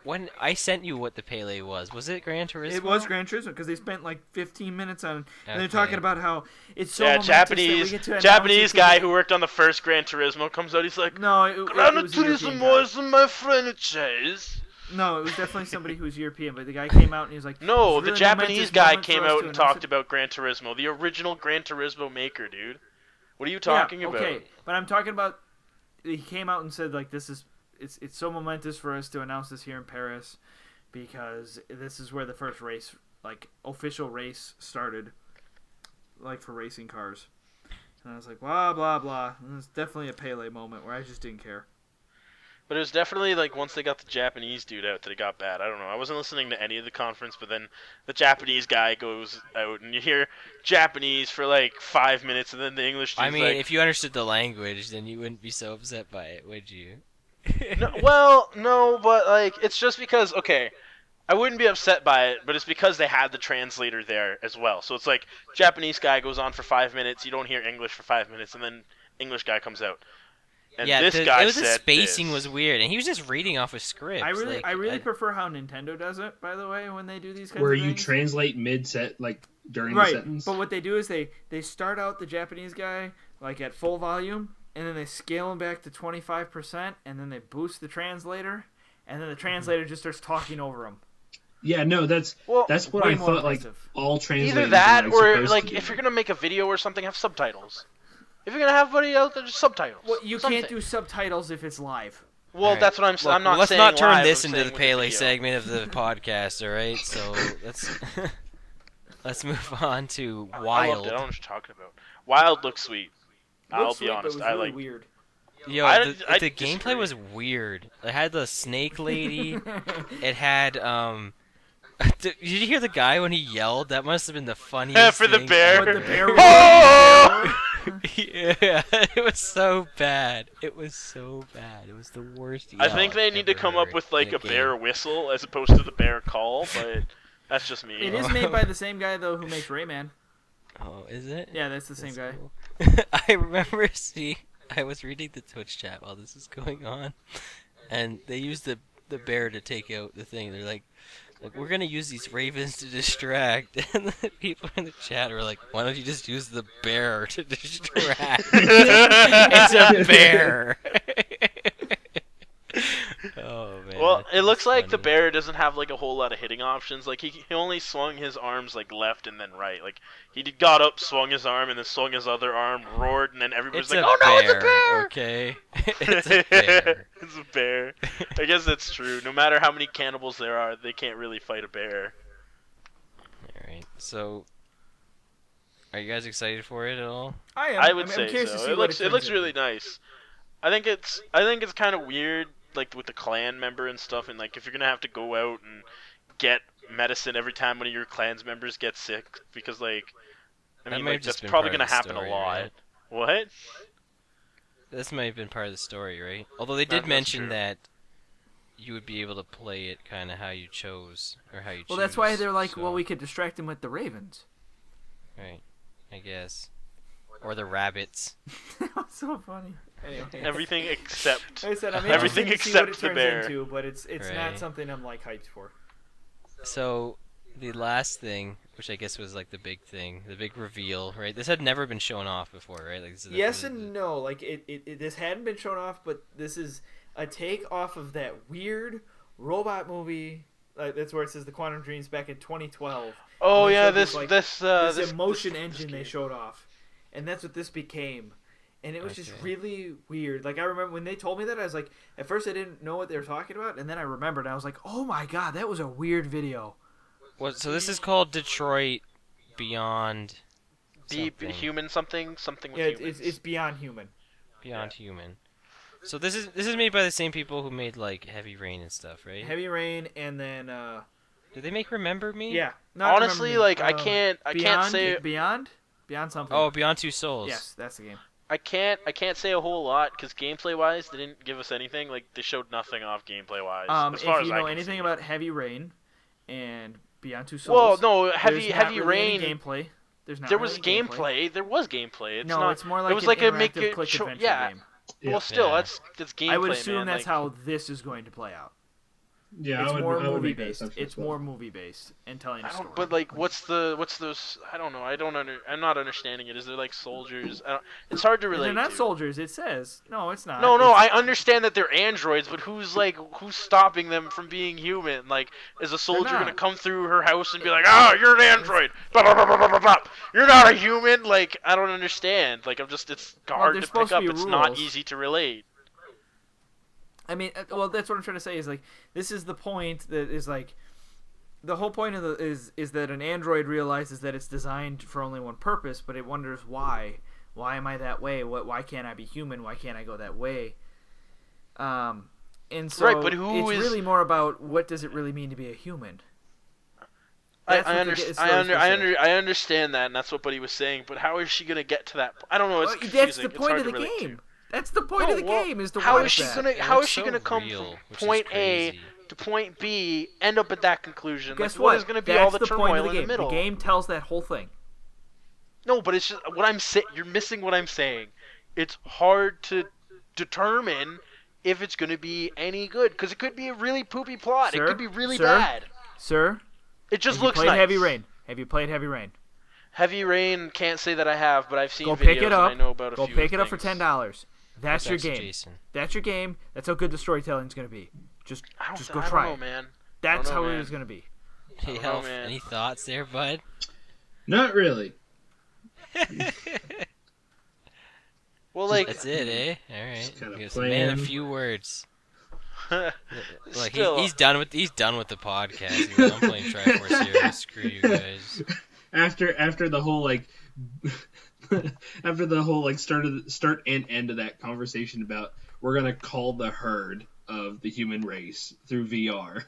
when I sent you what the Pele was it Gran Turismo? It was Gran Turismo because they spent like 15 minutes on it. And they're Okay. talking about how it's so Yeah, momentous that we Japanese get to announce Japanese it to guy the- who worked on the first Gran Turismo comes out. He's like, No, it Gran was a European Turismo guy. is my franchise. No, it was definitely somebody who was European, but the guy came out and he was like, No, "It's the really Japanese momentous guy moment for came us out to and announce talked it." about Gran Turismo, the original Gran Turismo maker, dude. What are you talking Yeah, about? okay, but I'm talking about. He came out and said like, "This is it's so momentous for us to announce this here in Paris, because this is where the first race, like official race, started, like for racing cars." And I was like, blah blah blah. And it's definitely a Pele moment where I just didn't care. But it was definitely like once they got the Japanese dude out that it got bad. I don't know. I wasn't listening to any of the conference, but then the Japanese guy goes out and you hear Japanese for like 5 minutes, and then the English dude's I mean, like, if you understood the language, then you wouldn't be so upset by it, would you? no, but like it's just because okay, I wouldn't be upset by it, but it's because they had the translator there as well. So it's like Japanese guy goes on for 5 minutes, you don't hear English for 5 minutes, and then English guy comes out. And yeah, this guy it was said the spacing this. was weird, and he was just reading off a script. I really prefer how Nintendo does it. By the way, when they do these kinds Where of you things. translate mid-set, like, during the Right, sentence. but what they do is they start out the Japanese guy like at full volume, and then they scale him back to 25%, and then they boost the translator, and then the translator just starts talking over him. Yeah, no, that's what way I more thought, like, impressive. all translators Either that are or supposed like to do. if you're gonna make a video or something, have subtitles. If you're gonna have video out there, just subtitles. Well, you Something. can't do subtitles if it's live. Well, Alright. that's what I'm saying. I'm not let's saying not turn live, this I'm into saying the with the Pele video. segment of the podcast, all right? So let's move on to I loved Wild. it. I don't know what you're talking about. Wild looks sweet. I'll Looks be sweet, but it honest. was I really like. weird. Yo, I the gameplay disagree. was weird. It had the snake lady. It had Did you hear the guy when he yelled? That must have been the funniest Yeah, for the thing bear. What, ever. the bear was Oh! Yeah, it was so bad. It was so bad. It was the worst. I think yell they I've need to ever come up heard with like in a game. bear whistle as opposed to the bear call, but that's just me. It is made by the same guy though who makes Rayman. Oh, is it? Yeah, that's the same That's guy. cool. I remember I was reading the Twitch chat while this was going on, and they used the bear to take out the thing. They're like, we're gonna use these ravens to distract, and the people in the chat were like, why don't you just use the bear to distract? It's a bear. Oh man. Well, it looks that's like the funny. bear doesn't have like a whole lot of hitting options. Like he only swung his arms like left and then right. Like he got up, swung his arm, and then swung his other arm, roared, and then everybody's It's like, a "Oh no, it's a bear, bear!" okay? It's a bear. It's a bear. I guess that's true. No matter how many cannibals there are, they can't really fight a bear. Alright, so are you guys excited for it at all? I am. I would I'm say curious to so. see It what looks turns really into. nice. I think it's kind of weird, like with the clan member and stuff, and like if you're gonna have to go out and get medicine every time one of your clan's members gets sick, because like I That mean might like have just that's been probably part gonna of the happen story, a lot. right? What? This might have been part of the story, right? Although they did That's mention true. that you would be able to play it kind of how you chose, or how you Well, choose. that's why they're like, so- well, we could distract him with the ravens. Right, I guess. Or the rabbits. That was so funny. Anyway, Everything except like I said, I'm everything interested to see what it except the turns bear. into, but it's Right. not something I'm like hyped for. So, the last thing, which I guess was like the big thing, the big reveal, right? This had never been shown off before, right? Like, this is Yes and no. Like this hadn't been shown off, but this is a take off of that weird robot movie. That's where it says the Quantum Dreams back in 2012. Oh And they yeah, showed this this emotion this engine they game. showed off, and that's what this became. And it was just Okay. really weird. Like I remember when they told me that, I was like, at first I didn't know what they were talking about, and then I remembered. And I was like, oh my god, that was a weird video. So this is called Detroit Beyond. Deep something. human something with Yeah, humans. it's beyond human. Beyond Human. So this is made by the same people who made like Heavy Rain and stuff, right? Heavy Rain, and then Did they make Remember Me? yeah. not Honestly, Remember Me, like I can't Beyond, say Beyond something. Oh, Beyond Two Souls. yes, that's the game. I can't say a whole lot because gameplay wise they didn't give us anything. Like they showed nothing off gameplay wise. as If far as you I know can anything see. about Heavy Rain and Beyond Two Well, Souls, no, there's heavy not heavy really any rain. gameplay. There's not There was really gameplay. There was gameplay. It's No, not. it's more like it was an like a interactive make it click adventure yeah. game. Yeah. Well, still, Yeah. that's gameplay. I would assume man. that's like, how this is going to play out. Yeah, It's I would, more I would movie make that based. assumption It's as well. more movie based and telling a story. But like, what's those? I don't know. I'm not understanding it. Is there like soldiers? It's hard to And they're relate not to. soldiers. It says no. It's not. No, It's, I understand that they're androids, but who's stopping them from being human? Like, is a soldier gonna not. come through her house and be like, "Oh, you're an android. Blah, blah, blah, blah, blah, blah, blah. You're not a human." Like, I don't understand. Like, it's hard to there's pick supposed to up. be It's not rules. easy to relate. I mean, well, that's what I'm trying to say. Is like this is the point that is like the whole point of is that an android realizes that it's designed for only one purpose, but it wonders why. Why am I that way? Why can't I be human? Why can't I go that way? And so Right, but who it's is- really more about what does it really mean to be a human. I That's what the understand. story's supposed to say. I understand that, and that's what Buddy was saying. But how is she gonna get to that? I don't know. It's Well, confusing. that's the It's point hard of the to relate game. to. That's the point of the well, game is to how watch is she that. gonna It how looks is she so gonna come real, from which is point A crazy. to point B, end up at that conclusion? Guess like, what? is gonna be That's all the the turmoil point of the in game. the middle? The game tells that whole thing. No, but it's just what I'm saying. You're missing what I'm saying. It's hard to determine if it's gonna be any good because it could be a really poopy plot. Sir? It could be really Sir? bad. Sir, It just have you looks played nice. Heavy Rain? Have you played Heavy Rain? Heavy Rain. Can't say that I have, but I've seen Go videos pick it and up. I know about a Go few pick it up for things. $10. That's your Actually, game. Jason. That's your game. That's how good the storytelling's gonna be. Just I go don't try know, it. man. That's I don't how know, it man. is gonna be. Hey, don't know, Elf, man. any thoughts there, bud? Not really. Well, like, That's it, eh? All right. kinda Yes, man, a plain. few words. Like still, he's done with the podcast. He's like, I'm playing Triforce Heroes. Screw you guys. After the whole like after the whole like start and end of that conversation about we're gonna call the herd of the human race through VR.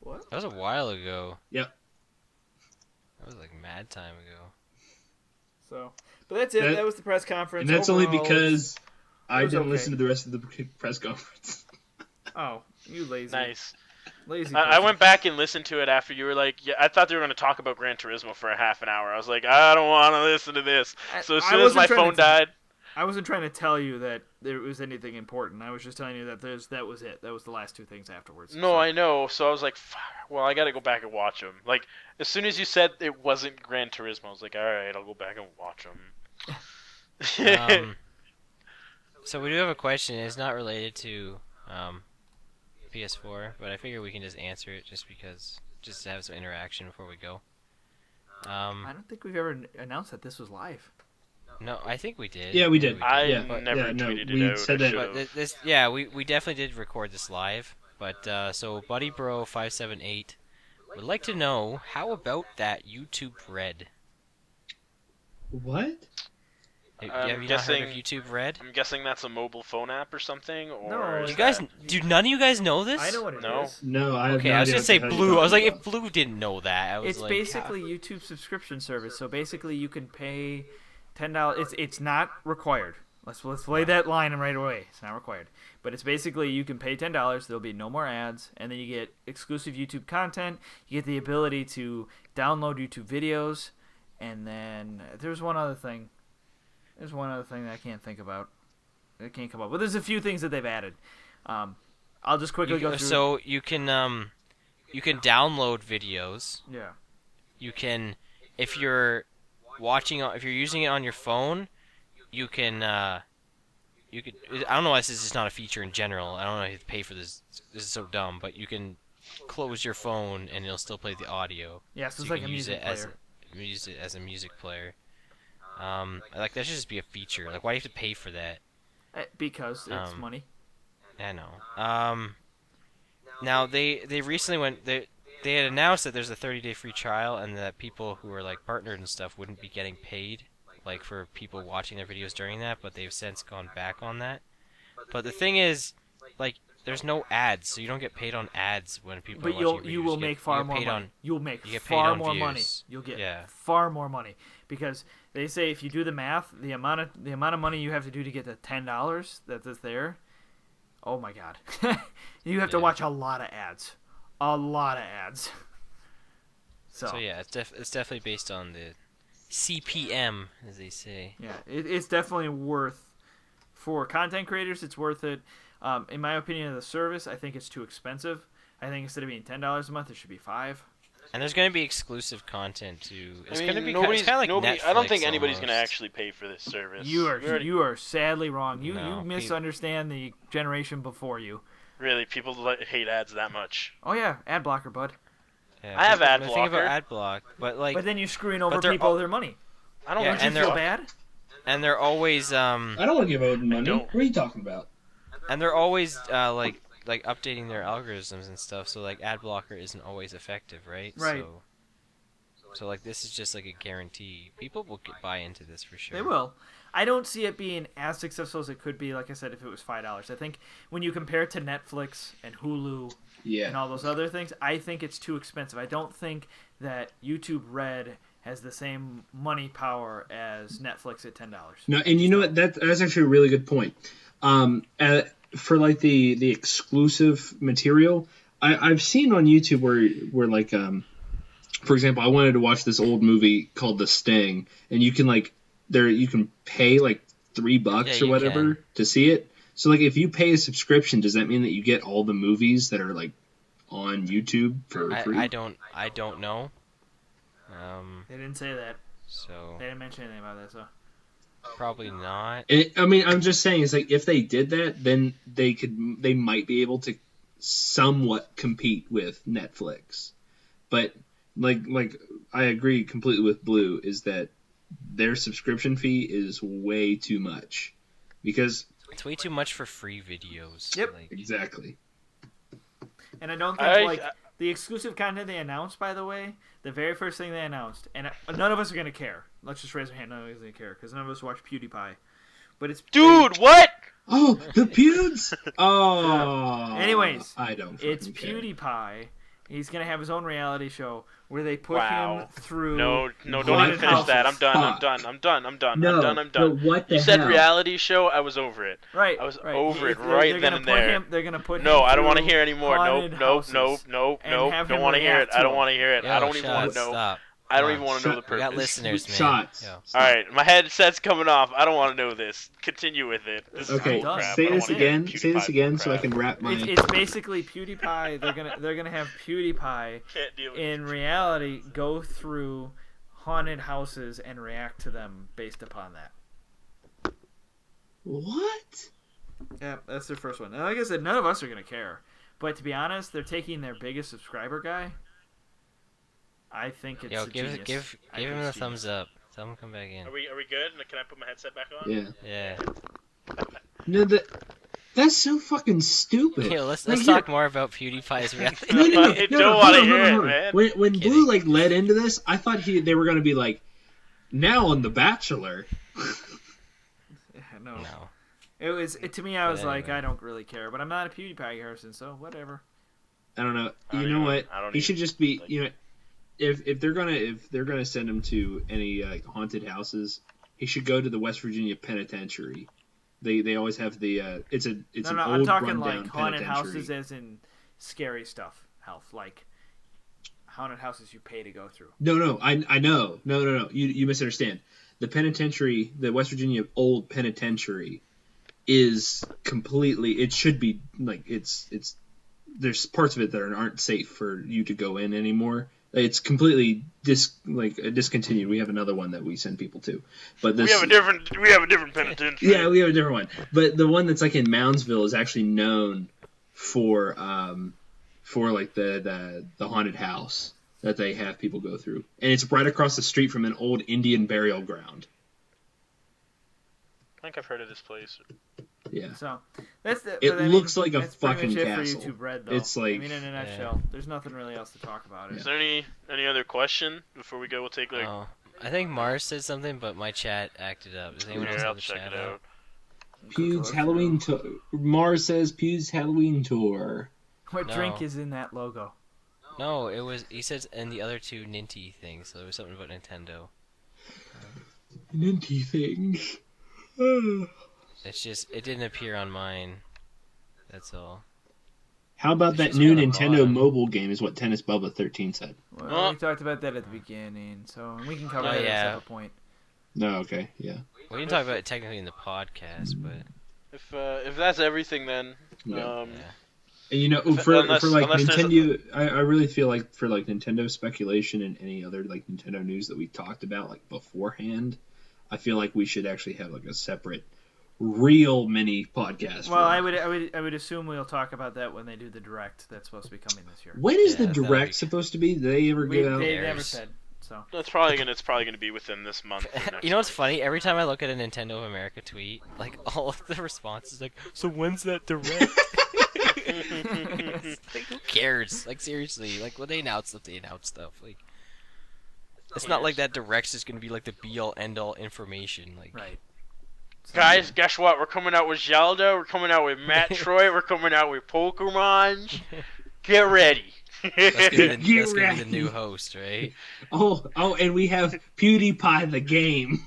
What? That was a while ago. Yep. That was like mad time ago. So, but that's it. That- That was the press conference. And that's only Overall, because I was didn't okay. listen to the rest of the press conference. Oh, you lazy. nice. Lazy. I person. went back and listened to it after you were like, yeah, I thought they were going to talk about Gran Turismo for a half an hour. I was like, I don't want to listen to this. So as I soon as wasn't my trying phone to- died, I wasn't trying to tell you that there was anything important. I was just telling you that that was it. That was the last two things afterwards. no, I know. So I was like, fuck, well, I got to go back and watch them. Like, as soon as you said it wasn't Gran Turismo, I was like, all right, I'll go back and watch them. So we do have a question. It's not related to PS4, but I figure we can just answer it just to have some interaction before we go. I don't think we've ever announced that this was live. No, I think we did. Yeah, we did. I Yeah, never no, tweeted we it out. said I that- should've. But this, yeah, we definitely did record this live. But so Buddy Bro 578 would like to know how about that YouTube Red? What? Have I'm you not heard guessing- of YouTube Red? I'm guessing that's a mobile phone app or something, or No, is You guys, that- do none of you guys know this? I know what it is. No. No, I have Okay, no I was idea gonna what say the hell you're Blue. I was like, talking if Blue didn't know that, I was It's like, basically YouTube subscription service. So basically, you can pay $10. It's not required. Let's lay that line right away. It's not required, but it's basically you can pay $10. There'll be no more ads, and then you get exclusive YouTube content. You get the ability to download YouTube videos, and then there's one other thing. There's one other thing that I can't think about. I can't come up. But there's a few things that they've added. I'll just quickly go through. so you can download videos. Yeah. You can, if you're using it on your phone, you can I don't know why this is just not a feature in general. I don't know if you have to pay for this. This is so dumb, but you can close your phone and it'll still play the audio. Yeah, so So it's you like a can use music it as player. use it as a music player. Like that should just be a feature. Like why do you have to pay for that? Because it's money. I know. Now they recently they had announced that there's a 30-day free trial and that people who are like partnered and stuff wouldn't be getting paid like for people watching their videos during that, but they've since gone back on that. But the thing is, like, there's no ads, so you don't get paid on ads when people are But watching your you videos. will You make get far more paid money. on- You'll make you get paid far on more money. views. You'll get Yeah. far more money because they say if you do the math, the amount of money you have to do to get the $10 that's there. Oh my God, you have to Yeah. watch a lot of ads, a lot of ads. So yeah, it's definitely based on the CPM, as they say. Yeah, it's definitely worth for content creators. It's worth it. In my opinion of the service, I think it's too expensive. I think instead of being $10 a month, it should be $5. And there's going to be exclusive content too. It's I going to mean, be kind of like nobody. Netflix I don't think anybody's almost. gonna actually pay for this service. You We already- are sadly wrong. You No, misunderstand the generation before you. really people hate ads that much. Oh yeah, ad blocker, bud. Yeah, I have people- ad Think about blocker. ad block, but like, But then you're screwing over they're people all- of their money. I don't Yeah, want Don't and you they're feel all- bad? and they're always I don't want to give out money. don't. What are you talking about? and they're always like updating their algorithms and stuff. So like ad blocker isn't always effective, right? Right. So like this is just like a guarantee. People will buy into this for sure. They will. I don't see it being as successful as it could be, like I said, if it was $5. I think when you compare it to Netflix and Hulu and Yeah. all those other things, I think it's too expensive. I don't think that YouTube Red has the same money power as Netflix at $10. No, and you know what? That's actually a really good point. For like the exclusive material, I've seen on YouTube where like for example, I wanted to watch this old movie called The Sting, and you can you can pay like $3 Yeah, or you whatever can. to see it. So like if you pay a subscription, does that mean that you get all the movies that are like on YouTube for free? I don't know. They didn't say that. So They didn't mention anything about that, so. probably not. I mean, I'm just saying, it's like if they did that, then they might be able to somewhat compete with Netflix. But like I agree completely with Blue, is that their subscription fee is way too much because It's way too much for free videos. Yep. Like, exactly. And I don't think, the exclusive content they announced, by the way, the very first thing they announced, and none of us are going to care. Let's just raise our hand. None of us are going to care, because none of us watch PewDiePie. But it's... Dude, what? Oh, the Pewds! Oh. Anyways, I don't. It's fucking care. PewDiePie. He's going to have his own reality show where they put Wow. him through... No, don't haunted even finish that. I'm houses. done. I'm Fuck. done. I'm done. I'm done. No, I'm done. but what the You said hell? reality show. I was over it. Right. I was right. over it They're right gonna then and put there. him- they're going to put him No, I don't want to through hear anymore. haunted Nope. houses and have Don't him want to hear it. react I to don't them. want to hear it. yo, I don't even shut, want to know. Stop. I don't Come even on. want to know the We purpose. got listeners, man. Shots. Yo. All right, my headset's coming off. I don't want to know this. Continue with it. This is Okay, done. bullcrap. say I don't this wanna hear again. Say this PewDiePie again, so I bullcrap. can wrap my. It's basically PewDiePie. They're gonna have PewDiePie Can't deal with in reality go through haunted houses and react to them based upon that. What? Yeah, that's their first one. And like I said, none of us are gonna care. But to be honest, they're taking their biggest subscriber guy. I think it's Yo, a genius. give I think him it's a thumbs up. Tell him to come back in. Are we good? Can I put my headset back on? Yeah. Yeah. No, that's so fucking stupid. Yo, let's Like, talk more about PewDiePie's reality. I don't wanna hold on, hear hold on, it, hold on. man. When Kidding. Blue led into this, I thought they were gonna be like, now on The Bachelor. Yeah, no. No. To me, I was But like, anyway. I don't really care. But I'm not a PewDiePie person, so whatever. I don't know. I don't You know even- what? I don't He should even, just be. like- You know, if they're gonna send him to any haunted houses, he should go to the West Virginia Penitentiary. They always have the it's No, an I'm old talking rundown like haunted penitentiary. houses as in scary stuff, health, like haunted houses you pay to go through. No, I know. No. You misunderstand. The penitentiary, the West Virginia old penitentiary, is completely. It should be like it's. There's parts of it that aren't safe for you to go in anymore. It's completely discontinued. We have another one that we send people to, but this. We have a different penitentiary. Yeah, we have a different one. But the one that's like in Moundsville is actually known for like the haunted house that they have people go through, and it's right across the street from an old Indian burial ground. I think I've heard of this place. Yeah, So that's the. It but I mean, looks like a that's pretty fucking much it castle. For YouTube Red, though. It's like- I mean, in a nutshell, there's nothing really else to talk about. Is there any other question before we go? We'll take like. Oh, I think Mars said something, but my chat acted up. Does anyone else Yeah, have I'll the check chat it up? out. Pew's Halloween tour. Mars says Pew's Halloween tour. What No. drink is in that logo? No, it was. He says, and the other two Ninty things. So there was something about Nintendo. Ninty things. It's just it didn't appear on mine. That's all. How about It's that just new on the Nintendo bottom. mobile game? Is what Tennis Bubba 13 said. Well, we talked about that at the beginning, so we can cover Oh, that yeah. at a separate point. No, okay, yeah. We didn't talk about it technically in the podcast, but If that's everything, then Yeah. um, And, you know, If- for unless- like unless there's Nintendo, I really feel like for like Nintendo speculation and any other like Nintendo news that we talked about like beforehand, I feel like we should actually have like a separate, real mini podcast. Well, for I that. would assume we'll talk about that when they do the direct that's supposed to be coming this year. When is Yeah, the that'll direct be- supposed to be? Did they ever They give out? never There's- said so. it's probably gonna be within this month. or next You know what's month. funny? Every time I look at a Nintendo of America tweet, like all of the responses, like, "So when's that direct?" Like, who cares? Like seriously, like when they announce stuff, they announce stuff. Like, it's not like that direct's just gonna be like the be-all, end-all information. Like, Right. So, Guys, guess what? We're coming out with Zelda. We're coming out with Metroid. We're coming out with Pokemon. Get ready. that's gonna be the, Get that's gonna be the ready. new host, right? Oh, and we have PewDiePie the game.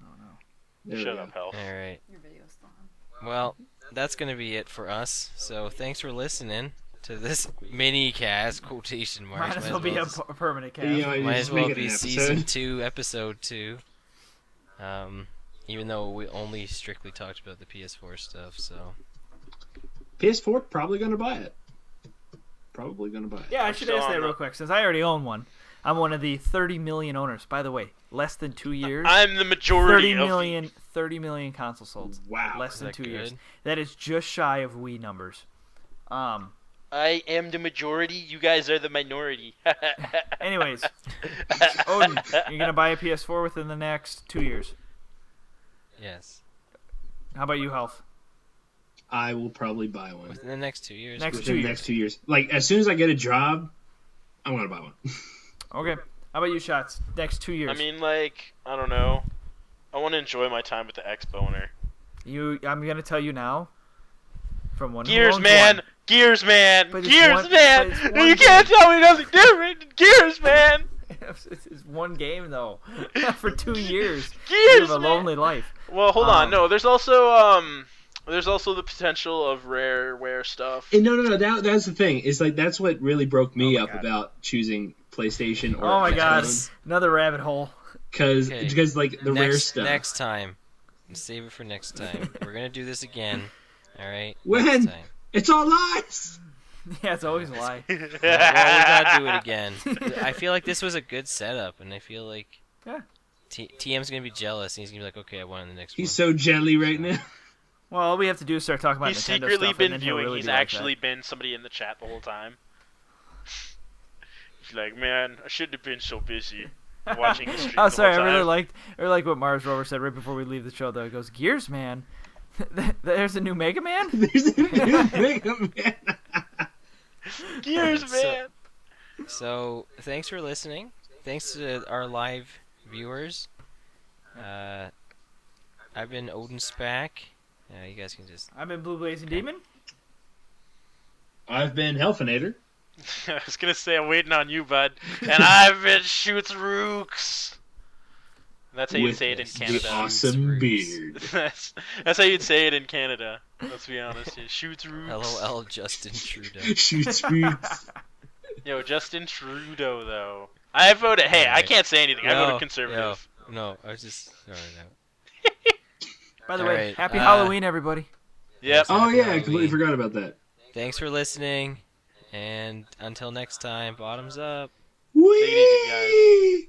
Oh no. There we Shut go. up, Hell. All right. Your video's still on. Well, that's gonna be it for us. So thanks for listening to this mini cast quotation marks. Might as well be a just- permanent cast. You know, Might just as well make it be an season episode. 2, episode 2. Even though we only strictly talked about the PS4 stuff, so PS4 probably gonna buy it. Probably gonna buy it. Yeah, I I'm should still ask on that the- real quick since I already own one. I'm one of the 30 million owners. By the way, less than 2 years. I'm the majority 30 million consoles sold. Wow. Less Is than that 2 years. good? That is just shy of Wii numbers. I am the majority. You guys are the minority. Anyways, Odin, you're gonna buy a PS4 within the next 2 years. yes. How about you, Health? I will probably buy one Within the next 2 years. Next within 2 the years. next 2 years. Like as soon as I get a job, I'm gonna buy one. Okay. How about you, Shots? Next 2 years. I mean, like, I don't know. I want to enjoy my time with the Exponer. I'm gonna tell you now. From one who Gears, owns man! one. Gears, man! But it's Gears, one- man! but it's one You can't game. tell me nothing different! Gears, man! It's one game though. For 2 years. You Gears, have a man! lonely life. Well, hold on. Um, No, there's also the potential of rareware stuff. And no, that's the thing. It's like that's what really broke me Oh my up God. about choosing PlayStation or Oh my god. Yes. Another rabbit hole. because Okay. like the rare next, stuff. Next time. Save it for next time. We're gonna do this again. All right. When? Next time. It's all lies. Yeah, it's always a lie. Well, we gotta do it again. I feel like this was a good setup, and I feel like Yeah. TM's gonna be jealous, and he's gonna be like, "Okay, I won in the next He's one." so jelly right now. Well, all we have to do is start talking about He's Nintendo secretly stuff, been and then he'll viewing. really He's be like actually been somebody in the chat the whole time. He's like, man, I shouldn't have been so busy watching the stream. Oh, the sorry. whole I really time. liked what Mars Rover said right before we leave the show. Though, he goes, "Gears, man. There's a new Mega Man." There's a new Mega Man. Gears, So- man. So, thanks for listening. Thanks to our live viewers. I've been Odin Spack. You guys can just. I'm in Blue Blazing Demon. I've been Helfinator. I was gonna say I'm waiting on you, bud. And I've been Shoots Rooks. That's how you with say it in the Canada. awesome Roots. beard. that's how you'd say it in Canada. Let's be honest. Yeah, Shoots Rooks. LOL, Justin Trudeau. Shoots roots. Yo, Justin Trudeau though. I voted. Hey, I Alright. can't say anything. I No, voted conservative. No, I was just throwing it out. By the All way, right, happy uh, Halloween, everybody. Yep. Oh Happy yeah, I completely Halloween. forgot about that. Thanks for listening, and until next time, bottoms up. Take it easy, guys. Whee!